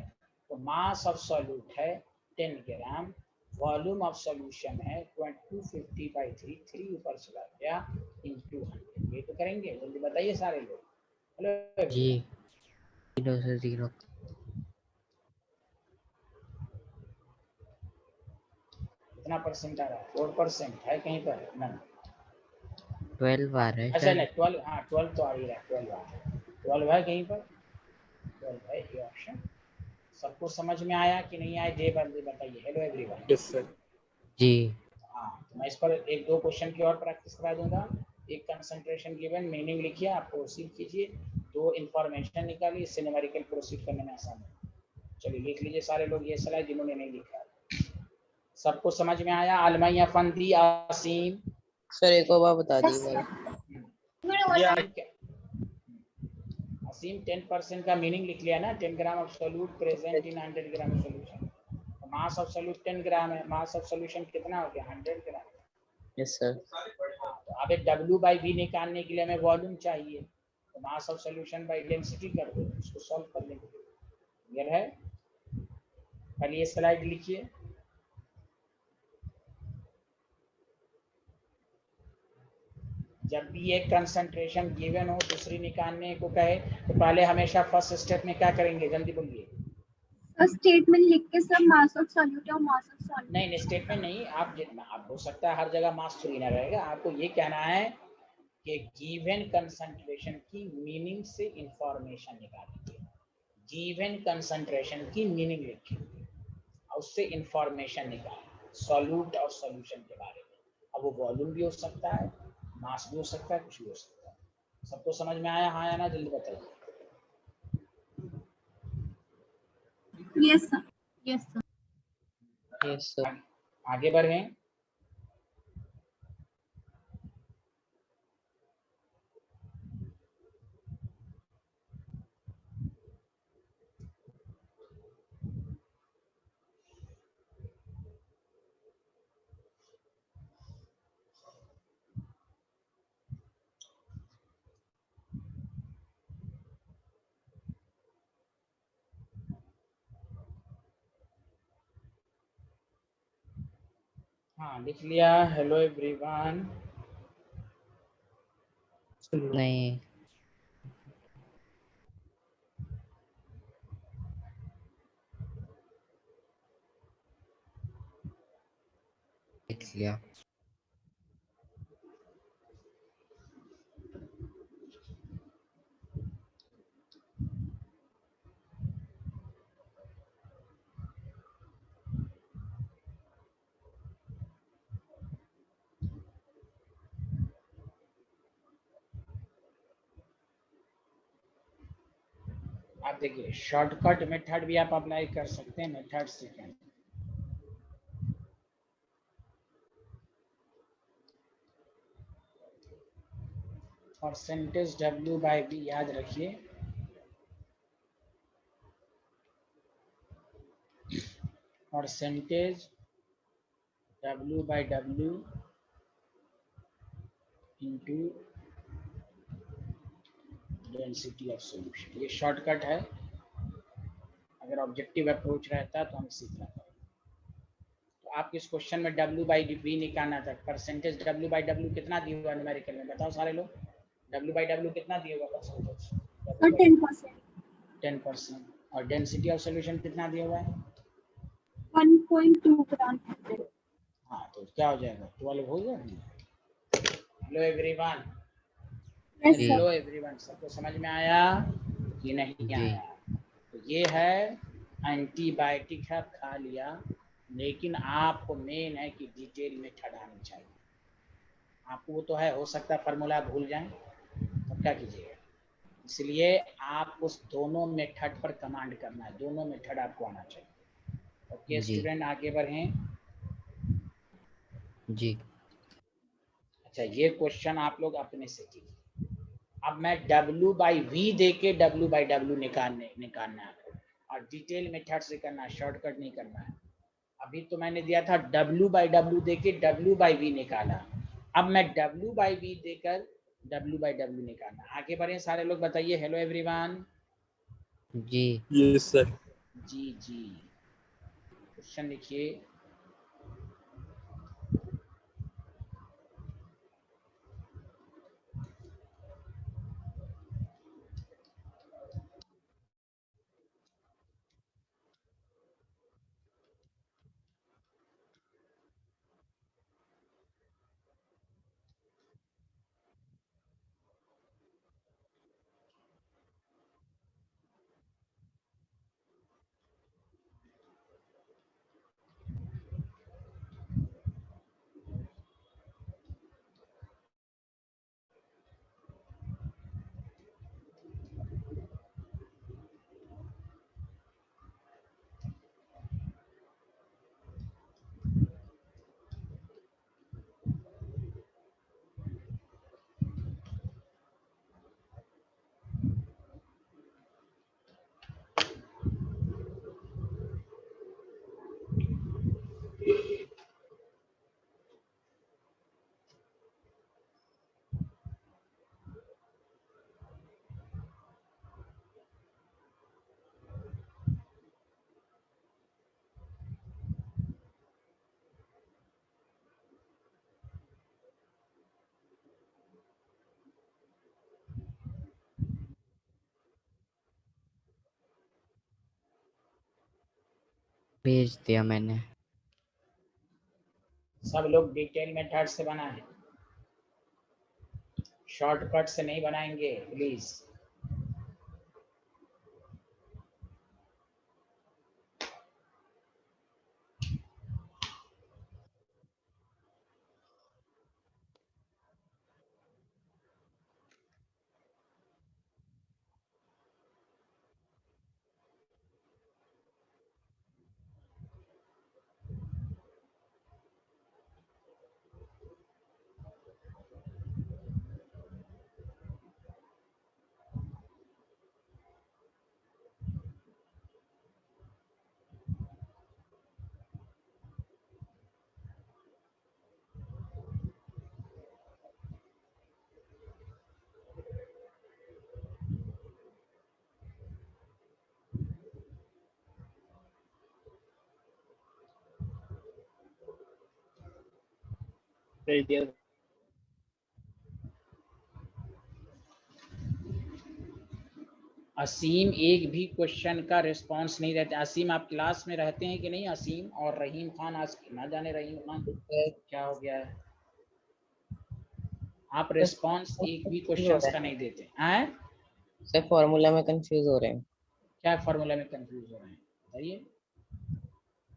तो मास ऑफ सॉल्यूट है 10 ग्राम, वॉल्यूम ऑफ सॉल्यूशन है 250/3, 3 ऊपर चला गया इंटू 100। ये तो करेंगे, जल्दी बताइए सारे लोग। हेलो जी। 0 से 0। कितना परसेंट आ रहा है? 4% है कहीं पर ना? 12 आ रहा है अच्छा शायद। नहीं, 12, हाँ 12 तो आ ही रहा है, 12 आ रहा है। 12 है कहीं पर? 12 है ये ऑप्शन। सबको समझ में आया कि नहीं आया? जय बंदे बताइए। Hello everyone. Yes sir. जी। हाँ, तो मैं इस पर एक दो क्वेश्चन की और प्रैक्टिस करा दूंगा। एक कंसंट्रेशन गिवन, मीनिंग लिखिए, आप प्रोसीड कीजिए, दो इंफॉर्मेशन निकालिए, इससे न्यूमेरिकल प्रोसीड करने में आसान है। चलिए लिख लीजिए सारे लोग ये सलाह, जिन्होंने नहीं लिखा। सबको समझ में आया? अलमैया फंदी आसीम सर एक और बार बता दीजिए। असीम 10% का मीनिंग लिख लिया ना, 10 gram of solute present in 100 gram of solution. Mass of solute 10 ग्राम है, मास ऑफ सोल्यूशन कितना हो गया? 100 ग्राम। Yes sir. तो अब W बाई V निकालने के लिए हमें वॉल्यूम चाहिए, तो mass of solution by density कर दो, इसको सॉल्व कर लेंगे। क्लियर है? पहले ये स्लाइड लिखिए। जब भी एक कंसंट्रेशन गिवन हो, दूसरी निकालने को कहे, तो पहले हमेशा फर्स्ट स्टेप में क्या करेंगे? जल्दी बोलिए। स्टेटमेंट लिख के सब मास ऑफ सॉल्यूट और मास ऑफ सॉल्यूट। नहीं, स्टेटमेंट नहीं, आप जितना आप हो सकता है हर जगह मास थोड़ी ना रहेगा, आपको ये कहना है कि गिवन कंसंट्रेशन की मीनिंग से इंफॉर्मेशन निकालिए। गिवन कंसंट्रेशन की मीनिंग लिखिए और उससे इंफॉर्मेशन निकालिए सॉल्यूट और सॉल्यूशन के बारे में। अब वो वॉल्यूम भी हो सकता है, मास भी हो सकता है, कुछ भी हो सकता है। सबको समझ में आया? हाँ या ना? जल्दी बताइए। Yes sir. Yes sir. Yes sir. आगे बढ़ें। हाँ, लिख लिया। Hello everyone. नहीं, लिख लिया। आप देखिए, शॉर्टकट मेथड भी आप अप्लाई कर सकते हैं। Method second, percentage W by V याद रखिए। Percentage W by W into density of solution. ये शॉर्टकट है। अगर ऑब्जेक्टिव अप्रोच रहता तो हम सीख लेते। तो आपके इस क्वेश्चन में W बाई V निकालना था। परसेंटेज W बाई W कितना दिया हुआ न्यूमेरिकल में? बताओ सारे लोग। W बाई W कितना दिया हुआ परसेंटेज? और 10%। 10%। और डेंसिटी ऑफ सॉल्यूशन कितना दिया हुआ है? 1.2 ग्राम। हाँ, तो क्या हो जाएगा? 12 हो गया। Hello everyone. यस जी। सर। हेलो एवरीवन, सबको समझ में आया कि नहीं जी। आया? तो ये है एंटीबायोटिक है, खा लिया, लेकिन आपको मेन है कि डिटेल में ठहरानी चाहिए। आपको वो तो है, हो सकता है फार्मूला भूल जाएं, तो क्या कीजिएगा? इसलिए आप उस दोनों मेथड पर कमांड करना है, दोनों मेथड आपको आना चाहिए। ओके जी। स्टूडेंट, आगे बढ़ें। जी। अच्छा, ये क्वेश्चन आप लोग अपने से कीजिए। अब मैं W बाई V दे के W बाई W निकालना है आपको, और डिटेल मेथड से करना है, शॉर्टकट नहीं करना है। अभी तो मैंने दिया था W बाई W दे के W बाई V निकाला। अब मैं W बाई V देकर W बाई W निकालना। आगे बढ़े सारे लोग, बताइए। Hello everyone. जी। Yes sir. जी जी, क्वेश्चन लिखिए। भेज दिया मैंने। सब लोग डिटेल मेथड से बनाएं, शॉर्टकट से नहीं बनाएंगे प्लीज। भेज दिया। असीम एक भी क्वेश्चन का रिस्पांस नहीं देते। असीम आप क्लास में रहते हैं कि नहीं? असीम और रहीम खान, आज ना जाने रहीम खान क्या हो गया है, आप रिस्पांस एक भी क्वेश्चंस का नहीं देते हैं। सर फॉर्मूला में कंफ्यूज हो रहे हैं। क्या फार्मूला में कंफ्यूज हो रहे हैं बताइए?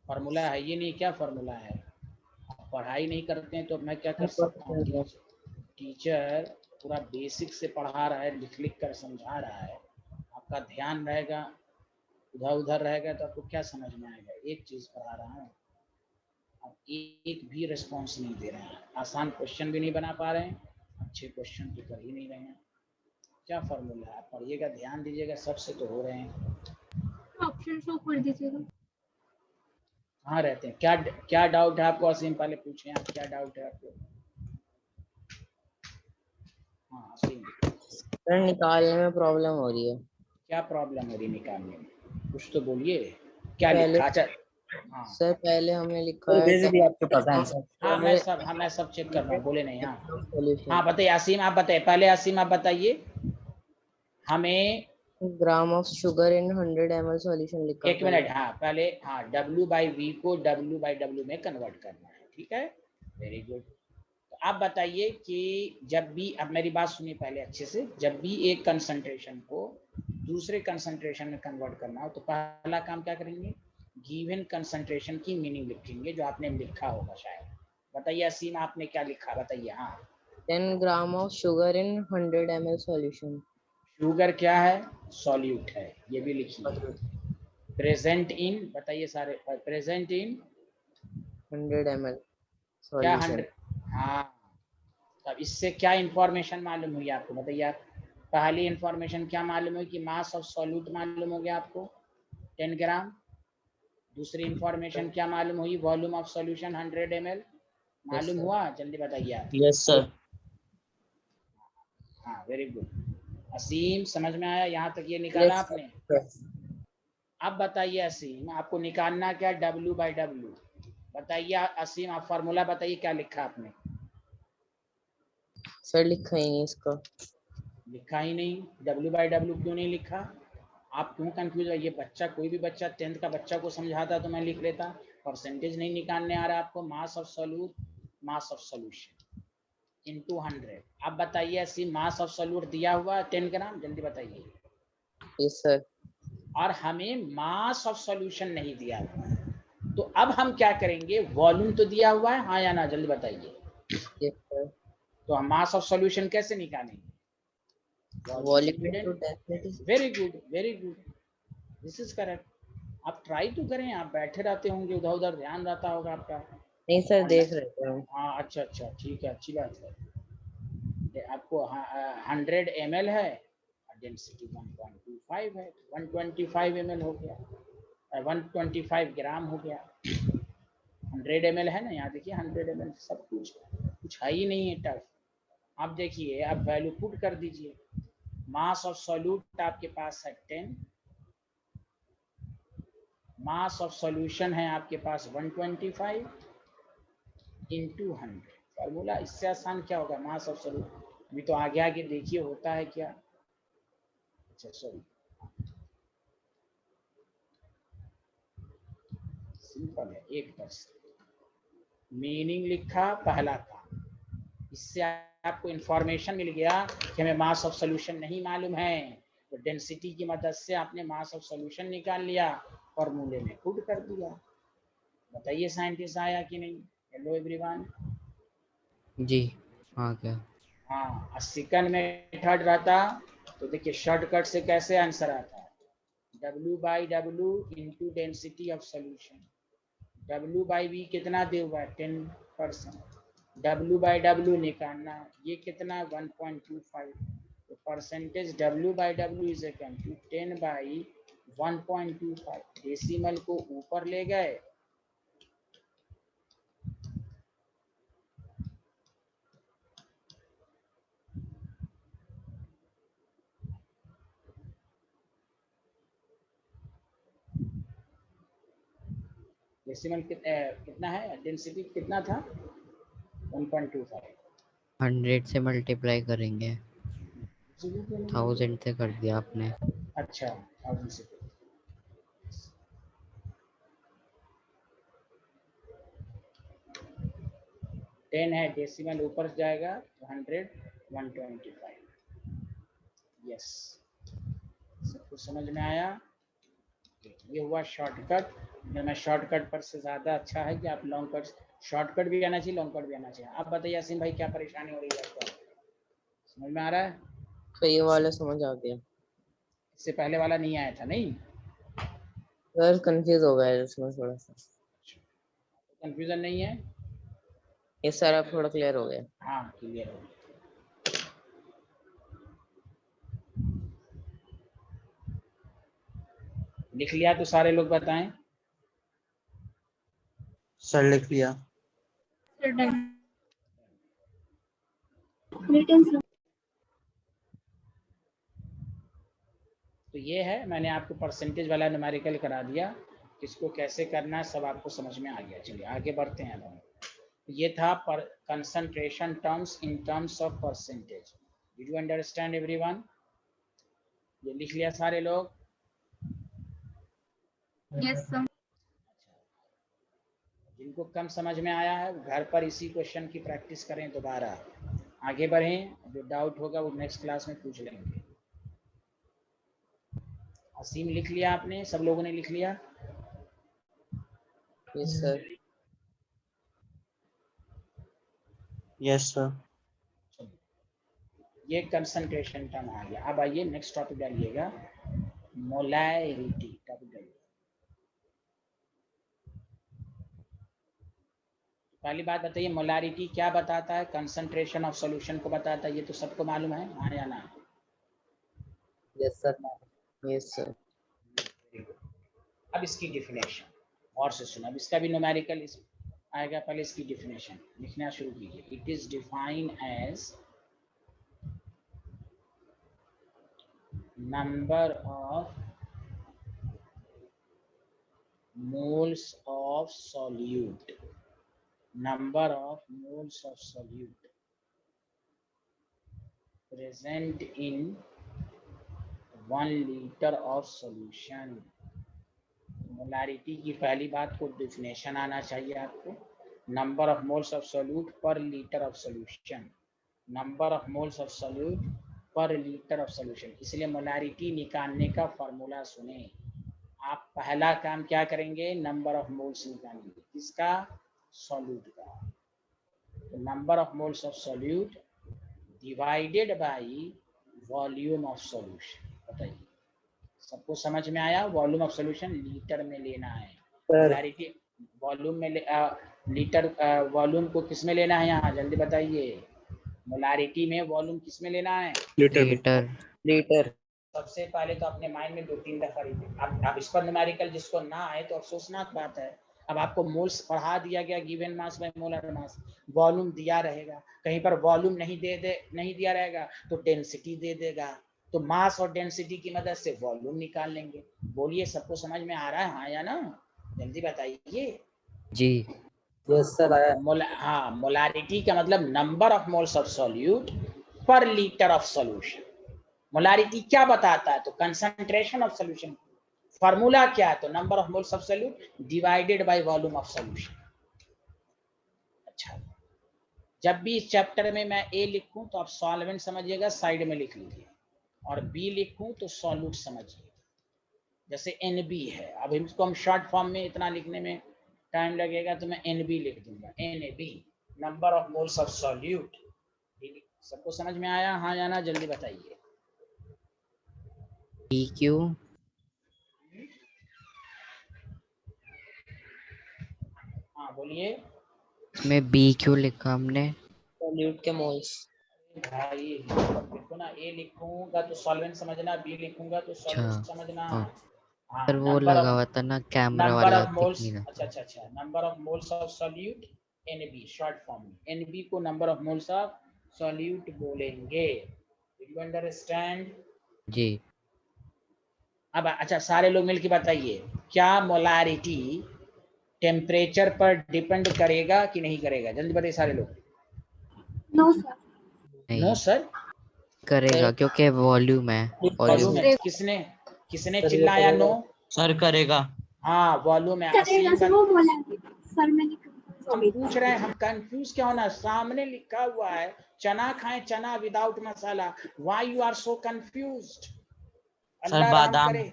फार्मूला है ये नहीं, क्या फार्मूला है? आप पढ़ाई नहीं करते हैं तो मैं क्या कर सकता हूँ? टीचर पूरा बेसिक से पढ़ा रहा है, लिख लिख कर समझा रहा है, आपका ध्यान रहेगा, उधर उधर रहेगा तो आपको क्या समझ में आएगा? एक चीज पढ़ा रहा हूँ, आप एक भी रिस्पॉन्स नहीं दे रहे हैं, आसान क्वेश्चन भी नहीं बना पा रहे हैं, अच्छे क्वेश्चन तो कर ही नहीं रहे हैं। क्या फॉर्मूला है? आप पढ़िएगा, ध्यान दीजिएगा, सबसे तो हो रहे हैं। ऑप्शन शो कर दीजिएगा। कहाँ रहते हैं? क्या क्या डाउट है आपको? असीम पहले पूछें, आप क्या डाउट है आपको? हाँ असीम, सर निकालने में प्रॉब्लम हो रही है। क्या प्रॉब्लम हो रही निकालने में? कुछ तो बोलिए, क्या पहले लिखा? अच्छा हाँ सर पहले हमने लिखा सर है भेज दिया आपके पास आंसर। हाँ, मैं सब चेक कर रहा हूँ, बोले नहीं। हाँ सॉल्यूशन हाँ बताइए असीम, आप बताइए पहले। असीम आप बताइए हमें। Gram of sugar in 100 ml solution लिखा। एक मिनट, हाँ पहले, हाँ W/V को W/W में कन्वर्ट करना है, ठीक है, वेरी गुड। तो आप बताइए कि जब भी, अब मेरी बात सुनिए पहले अच्छे से, जब भी एक कंसंट्रेशन को दूसरे कंसंट्रेशन में कन्वर्ट करना हो तो पहला काम क्या करेंगे? गिवन कंसंट्रेशन की मीनिंग लिखेंगे, जो आपने लिखा होगा शायद। बताइए असीम आपने क्या लिखा, बताइए। हाँ 10 gram of sugar in 100 ml solution. Sugar क्या है? सॉल्यूट है, ये भी लिखिए। प्रेजेंट इन, बताइए सारे, प्रेजेंट इन 100 ml क्या? सॉल्यूशन। 100। हाँ, अब इससे क्या इंफॉर्मेशन मालूम हुई आपको? बताइए आप। पहली इंफॉर्मेशन क्या मालूम हुई? कि मास ऑफ सॉल्यूट मालूम हो गया आपको 10 ग्राम। दूसरी इंफॉर्मेशन क्या मालूम हुई? वॉल्यूम ऑफ सॉल्यूशन 100 ml मालूम हुआ? जल्दी बताइए आप। Yes sir. हाँ वेरी गुड असीम, समझ में आया? यहाँ तक ये निकाला आपने? अब बताइए असीम, आपको निकालना क्या? W/W। बताइए असीम, आप फार्मूला बताइए, क्या लिखा आपने? सर लिखा ही नहीं इसका। लिखा ही नहीं? W/W क्यों नहीं लिखा? आप क्यों कंफ्यूज है? ये बच्चा, कोई भी बच्चा 10th का बच्चा को समझाता तो मैं लिख लेता। परसेंटेज नहीं निकालने आ रहा आपको? मास of solute, mass of solution into 100। अब बताइए असीम, मास ऑफ सॉल्यूट दिया हुआ 10 ग्राम, जल्दी बताइए। Yes sir. और हमें मास ऑफ सॉल्यूशन नहीं दिया हुआ है, तो अब हम क्या करेंगे? वॉल्यूम तो दिया हुआ है, हाँ या ना, जल्दी बताइए। Yes sir. तो हम मास ऑफ सॉल्यूशन कैसे निकालेंगे? Volume into density. Very good, very good, this is correct. आप ट्राई तो करें, आप बैठे रहते होंगे, उधर उधर ध्यान रहता होगा आपका। नहीं सर देख रहे थे हम। हाँ अच्छा अच्छा, ठीक है, अच्छी बात है। ये आपको 100 ml है, डेंसिटी 1.25 है, 125 ml हो गया, 125 ग्राम हो गया। 100 ml है ना, यहाँ देखिए 100 ml, सब कुछ है ही नहीं है टफ। आप देखिए, आप वैल्यू पुट कर दीजिए। मास ऑफ सॉल्यूट आपके पास है 10, मास ऑफ सॉल्यूशन है आपके पास 125 इंटू 100। फार्मूला इससे आसान क्या होगा? मास ऑफ सॉल्यूट, अभी तो आगे आगे देखिए होता है क्या। अच्छा सॉरी, सिंपल है 1%। मीनिंग लिखा, पहला काम। इससे आपको इंफॉर्मेशन मिल गया कि हमें मास ऑफ सॉल्यूशन नहीं मालूम है, तो डेंसिटी की मदद से आपने मास ऑफ सॉल्यूशन निकाल लिया, फॉर्मूले में पुट कर दिया। बताइए साइंटिस्ट आया कि नहीं? Hello everyone. जी आ गया। हाँ, सेकंड मेथड रहता तो देखिए शॉर्टकट से कैसे आंसर आता है, W/W into density of solution. W/V कितना दे हुआ है 10%, W/W निकालना, ये कितना 1.25, तो percentage W/W is equal to 10/1.25। Decimal को ऊपर ले गए, डेसिमल कितना है, डेंसिटी कितना था 1.25। 100 से मल्टीप्लाई करेंगे, 1000 से कर दिया आपने। अच्छा 1000 से 10 है, डेसिमल ऊपर जाएगा तो 100 125। यस, सबको समझ में आया? ये हुआ शॉर्टकट। मैं शॉर्टकट पर से ज़्यादा अच्छा है कि आप लॉन्ग कट, शॉर्टकट भी आना चाहिए, लॉन्ग कट भी आना चाहिए। आप बताइए असीम भाई क्या परेशानी हो रही है आपको, समझ में आ रहा है? तो ये वाला समझ आ गया इससे पहले वाला नहीं आया था? नहीं, सर, कंफ्यूज हो गया है इसमें थोड़ा सा। कंफ्यूजन नहीं है? ये सर अब थोड़ा क्लियर हो गया। हाँ क्लियर हो गया। लिख लिया तो सारे लोग बताएं। सर लिख लिया। तो ये है, मैंने आपको परसेंटेज वाला न्यूमेरिकल करा दिया, किसको कैसे करना है सब आपको समझ में आ गया। चलिए आगे बढ़ते हैं। हम ये था पर concentration terms in terms of percentage. Did you understand everyone? ये लिख लिया सारे लोग? Yes sir. जिनको कम समझ में आया है घर पर इसी क्वेश्चन की प्रैक्टिस करें दोबारा। आगे बढ़ें, जो डाउट होगा वो नेक्स्ट क्लास में पूछ लेंगे। असीम लिख लिया आपने? सब लोगों ने लिख लिया? Yes sir. Yes sir. ये कंसंट्रेशन टर्म आ गया। अब आइए नेक्स्ट टॉपिक डालिएगा, मोलैरिटी। पहली बात बताइए, मोलैरिटी क्या बताता है? कंसंट्रेशन ऑफ सॉल्यूशन को बताता है, ये तो सबको मालूम है, हाँ या ना? Yes sir. Yes sir. अब इसकी डिफिनेशन और से सुना, अब इसका भी न्यूमेरिकल आएगा। पहले इसकी डिफिनेशन लिखना शुरू कीजिए। It is defined as number of moles of solute, number of moles of solute present in 1 liter of solution। Molarity की पहली बात को डिफिनेशन आना चाहिए आपको, number of moles of solute per litre of solution, number of moles of solute per litre of solution. इसलिए molarity निकालने का फॉर्मूला सुने। आप पहला काम क्या करेंगे, नंबर ऑफ मोल्स निकालेंगे। किसका? सॉल्यूट का। तो number of moles of solute divided by volume of solution. बताइए सबको समझ में आया? वॉल्यूम ऑफ सॉल्यूशन लीटर में लेना है। मोलारिटी वॉल्यूम में लीटर वॉल्यूम को किस में लेना है? यहाँ जल्दी बताइए, मोलारिटी में वॉल्यूम किस में लेना है? लीटर। लीटर। सबसे पहले तो अपने माइंड में 2-3 दफा अब इस पर न्यूमेरिकल जिसको ना आए तो अफसोसनाक बात है। अब आपको मोल्स पढ़ा दिया गया, given mass by molar mass, volume दिया रहेगा, कहीं पर वॉल्यूम नहीं दिया रहेगा तो डेंसिटी दे देगा, तो मास और डेंसिटी की मदद से वॉल्यूम निकाल लेंगे। बोलिए सबको समझ में आ रहा है, हाँ या ना? जल्दी बताइए। जी यस सर। हाँ, मोलारिटी का मतलब number of moles of solute per litre of solution. Molarity क्या बताता है? तो कंसंट्रेशन ऑफ सॉल्यूशन। फार्मूला क्या है? तो number of moles of solute divided by volume of solution. अच्छा, जब भी इस चैप्टर में मैं ए लिखूं तो आप सॉल्वेंट समझिएगा, साइड में लिख लीजिए, और बी लिखूं तो सॉल्यूट समझिए। जैसे NB है, अब इसको हम शॉर्ट फॉर्म में इतना लिखने में टाइम लगेगा तो मैं NB लिख दूंगा, NB number of moles of solute. सबको समझ में आया? हाँ या ना, जल्दी बताइए। PQ हाँ बोलिए इसमें BQ लिखा हमने। सॉल्यूट के मोल्स। भाई, देखो ना, ए लिखूंगा तो सॉल्वेंट समझना, बी लिखूंगा तो अच्छा सॉल्यूट समझना। हाँ, हाँ, सर वो लगा हुआ था ना कैमरा नंबर वाला, ऑफ दिख मोल्स, नहीं रहा अच्छा था। अच्छा अच्छा, number of moles of solute NB short form में, NB को number of moles of solute बोलेंगे। You understand? जी अब अच्छा, सारे लोग मिलके बताइए, क्या मोलारिटी टेम्परेचर पर डिपेंड करेगा कि नहीं करेगा? जल्दी बताइए सारे लोग। No sir. नो नहीं सर, करेगा क्योंकि वॉल्यूम है। वॉल्यूम वॉल्यूम है। किसने किसने चिल्लाया नो? सर करेगा। हाँ, वॉल्यूम है। करेगा असीम सर, वो बोला है। सर मैंने confuse हो हम गई। पूछ रहे हैं, हम कंफ्यूज क्या होना? सामने लिखा हुआ है चना खाएं, चना without masala. Why you are so confused? Allah रहम बादाम। करे।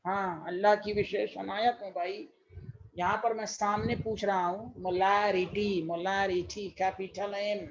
हाँ, अल्लाह की विशेष अनायत है भाई। यहाँ पर मैं सामने पूछ रहा हूँ, मोलारिटी, मोलारिटी कैपिटल M।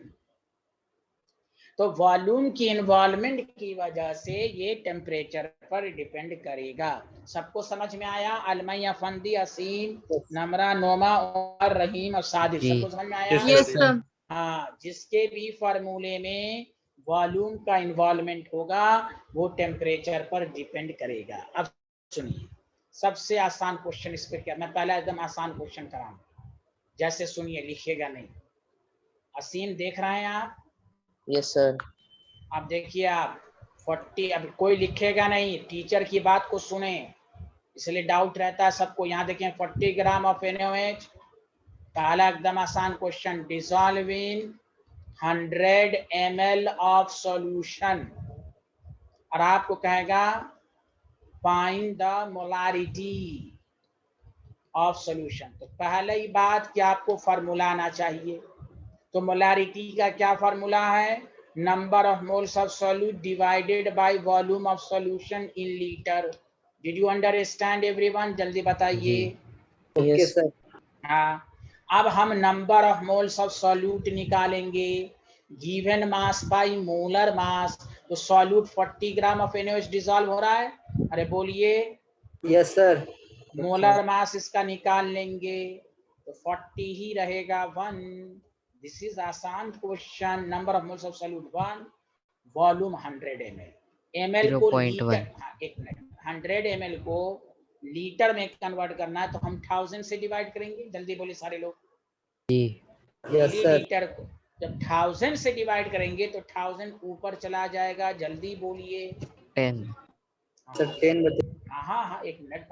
तो वॉल्यूम की इन्वॉल्वमेंट की वजह से ये टेम्परेचर पर डिपेंड करेगा। सबको समझ में आया? अलमैया, फंदी, असीम, नमरा, नोमा और रहीम और सादिक, जी सबको समझ में आया? Yes, sir. हाँ, जिसके भी फार्मूले में वॉल्यूम का इन्वॉल्वमेंट होगा वो टेम्परेचर पर डिपेंड करेगा। अब सुनिए, सबसे आसान क्वेश्चन इस पे क्या, मैं पहला एकदम आसान क्वेश्चन कराऊंगा, जैसे सुनिए, लिखिएगा नहीं। असीम देख रहे हैं आप? Yes sir. अब देखिए आप 40, अब कोई लिखेगा नहीं, टीचर की बात को सुने, इसलिए डाउट रहता है सबको। यहाँ देखें 40 ग्राम ऑफ NaOH। पहला एकदम आसान question, dissolve in 100 ml of solution, और आपको कहेगा find the molarity of solution. तो पहले ही बात कि आपको फार्मूला आना चाहिए। तो मोलारिटी का क्या फार्मूला है? Number of moles of solute divided by volume of solution in litre. Did you understand everyone? जल्दी बताइए। Okay sir. हाँ, अब हम number of moles of solute निकालेंगे given mass by molar mass. तो solute 40 gram of NaOH dissolve हो रहा है, अरे बोलिए। Yes sir. मोलर मास इसका निकाल लेंगे तो 40 ही रहेगा, 1। दिस इज आसान question. Number of moles of solute 1, volume 100 ml। ml को 0.1 लीटर, हाँ एक मिनट, 100 ml को लीटर में कन्वर्ट करना है तो हम 1000 से डिवाइड करेंगे। जल्दी बोले सारे लोग। जी यस सर। मिलीलीटर को जब 1000 से डिवाइड करेंगे तो 1000 ऊपर चला जाएगा। जल्दी बोलिए। 10 सर 10 बजे। हाँ हाँ, एक मिनट,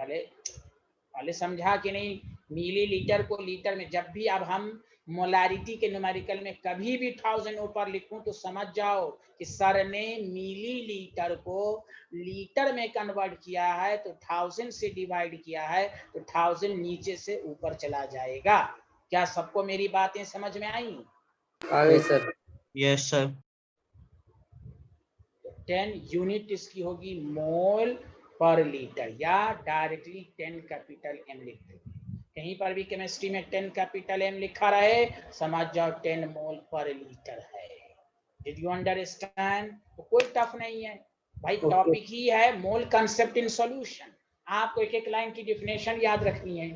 पहले समझा कि नहीं? मिलीलीटर को लीटर में, जब भी अब हम मोलारिटी के न्यूमेरिकल में कभी भी 1000 ऊपर लिखूं तो समझ जाओ कि सर ने मिलीलीटर को लीटर में कन्वर्ट किया है, तो 1000 से डिवाइड किया है तो 1000 नीचे से ऊपर चला जाएगा। क्या सबको मेरी बातें समझ में आई? आ गए सर। Yes sir. 10 यूनिट इसकी होगी मोल पर लीटर, या डायरेक्टली 10 कैपिटल M लिख देंगे। कहीं पर भी केमिस्ट्री में 10 कैपिटल M लिखा रहे, समझ जाओ 10 मोल पर लीटर है। Did you understand? तो कोई टफ नहीं है भाई, टॉपिक ही है मोल कंसेप्ट इन सॉल्यूशन। आपको एक एक लाइन की डिफिनेशन याद रखनी है।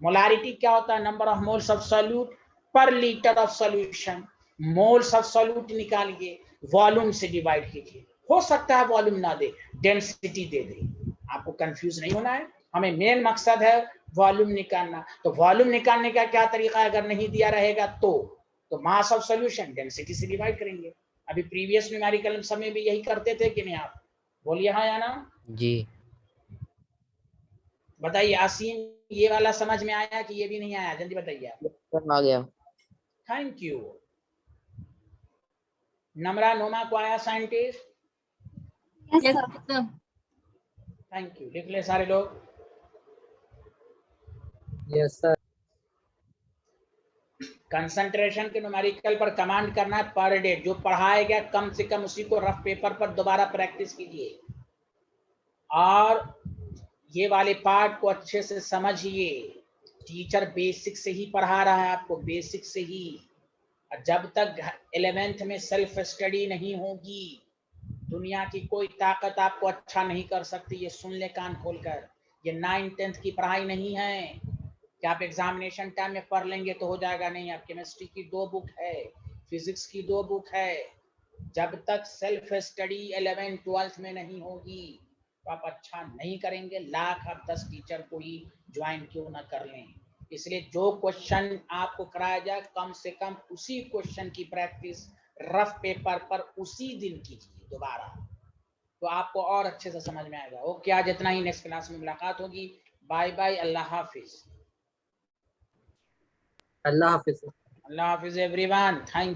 मोलारिटी क्या होता है? Number of moles of solute per litre of solution. Moles of solute निकालिए, वॉल्यूम से डिवाइड कीजिए। हो सकता है वॉल्यूम ना दे, डेंसिटी दे दे, आपको कंफ्यूज नहीं होना है। हमें मेन मकसद है वॉल्यूम निकालना। तो वॉल्यूम निकालने का क्या तरीका है? अगर नहीं दिया रहेगा तो मास ऑफ सॉल्यूशन डेंसिटी से डिवाइड करेंगे। अभी प्रीवियस न्यूमेरिकल समय भी यही करते थे कि नहीं? आप बोलिए हाँ या ना। जी बताइए आसीम, ये वाला समझ में आया कि ये भी नहीं आया? जल्दी बताइए आप। आ गया। Thank you. नमरा, नोमा को आया scientist? Yes sir. Thank you. लिख ले सारे लोग। Yes sir. कंसंट्रेशन के न्यूमेरिकल पर कमांड करना है पर डे, जो पढ़ाया गया कम से कम उसी को रफ पेपर पर दोबारा प्रैक्टिस कीजिए और ये वाले पार्ट को अच्छे से समझिए। टीचर बेसिक से ही पढ़ा रहा है आपको, बेसिक से ही। जब तक 11th में सेल्फ स्टडी नहीं होगी दुनिया की कोई ताकत आपको अच्छा नहीं कर सकती। ये सुन ले कान खोलकर, ये 9th 10th की पढ़ाई नहीं है कि आप एग्जामिनेशन टाइम में पढ़ लेंगे तो हो जाएगा। नहीं, आप केमिस्ट्री की 2 बुक है, फिजिक्स की 2 बुक है। जब तक सेल्फ स्टडी 11th 12th में नहीं होगी तो आप अच्छा नहीं करेंगे, लाख आप 10 टीचर को ही ज्वाइन क्यों ना कर लें। इसलिए जो क्वेश्चन आपको कराया जाए कम से कम उसी क्वेश्चन की प्रैक्टिस रफ पेपर पर उसी दिन कीजिए दोबारा, तो आपको और अच्छे से समझ में आएगा। ओके, आज इतना ही, नेक्स्ट क्लास में मुलाकात होगी। बाय बाय, अल्लाह हाफिज। अल्लाह हाफिज। अल्लाह हाफिज एवरीवन, थैंक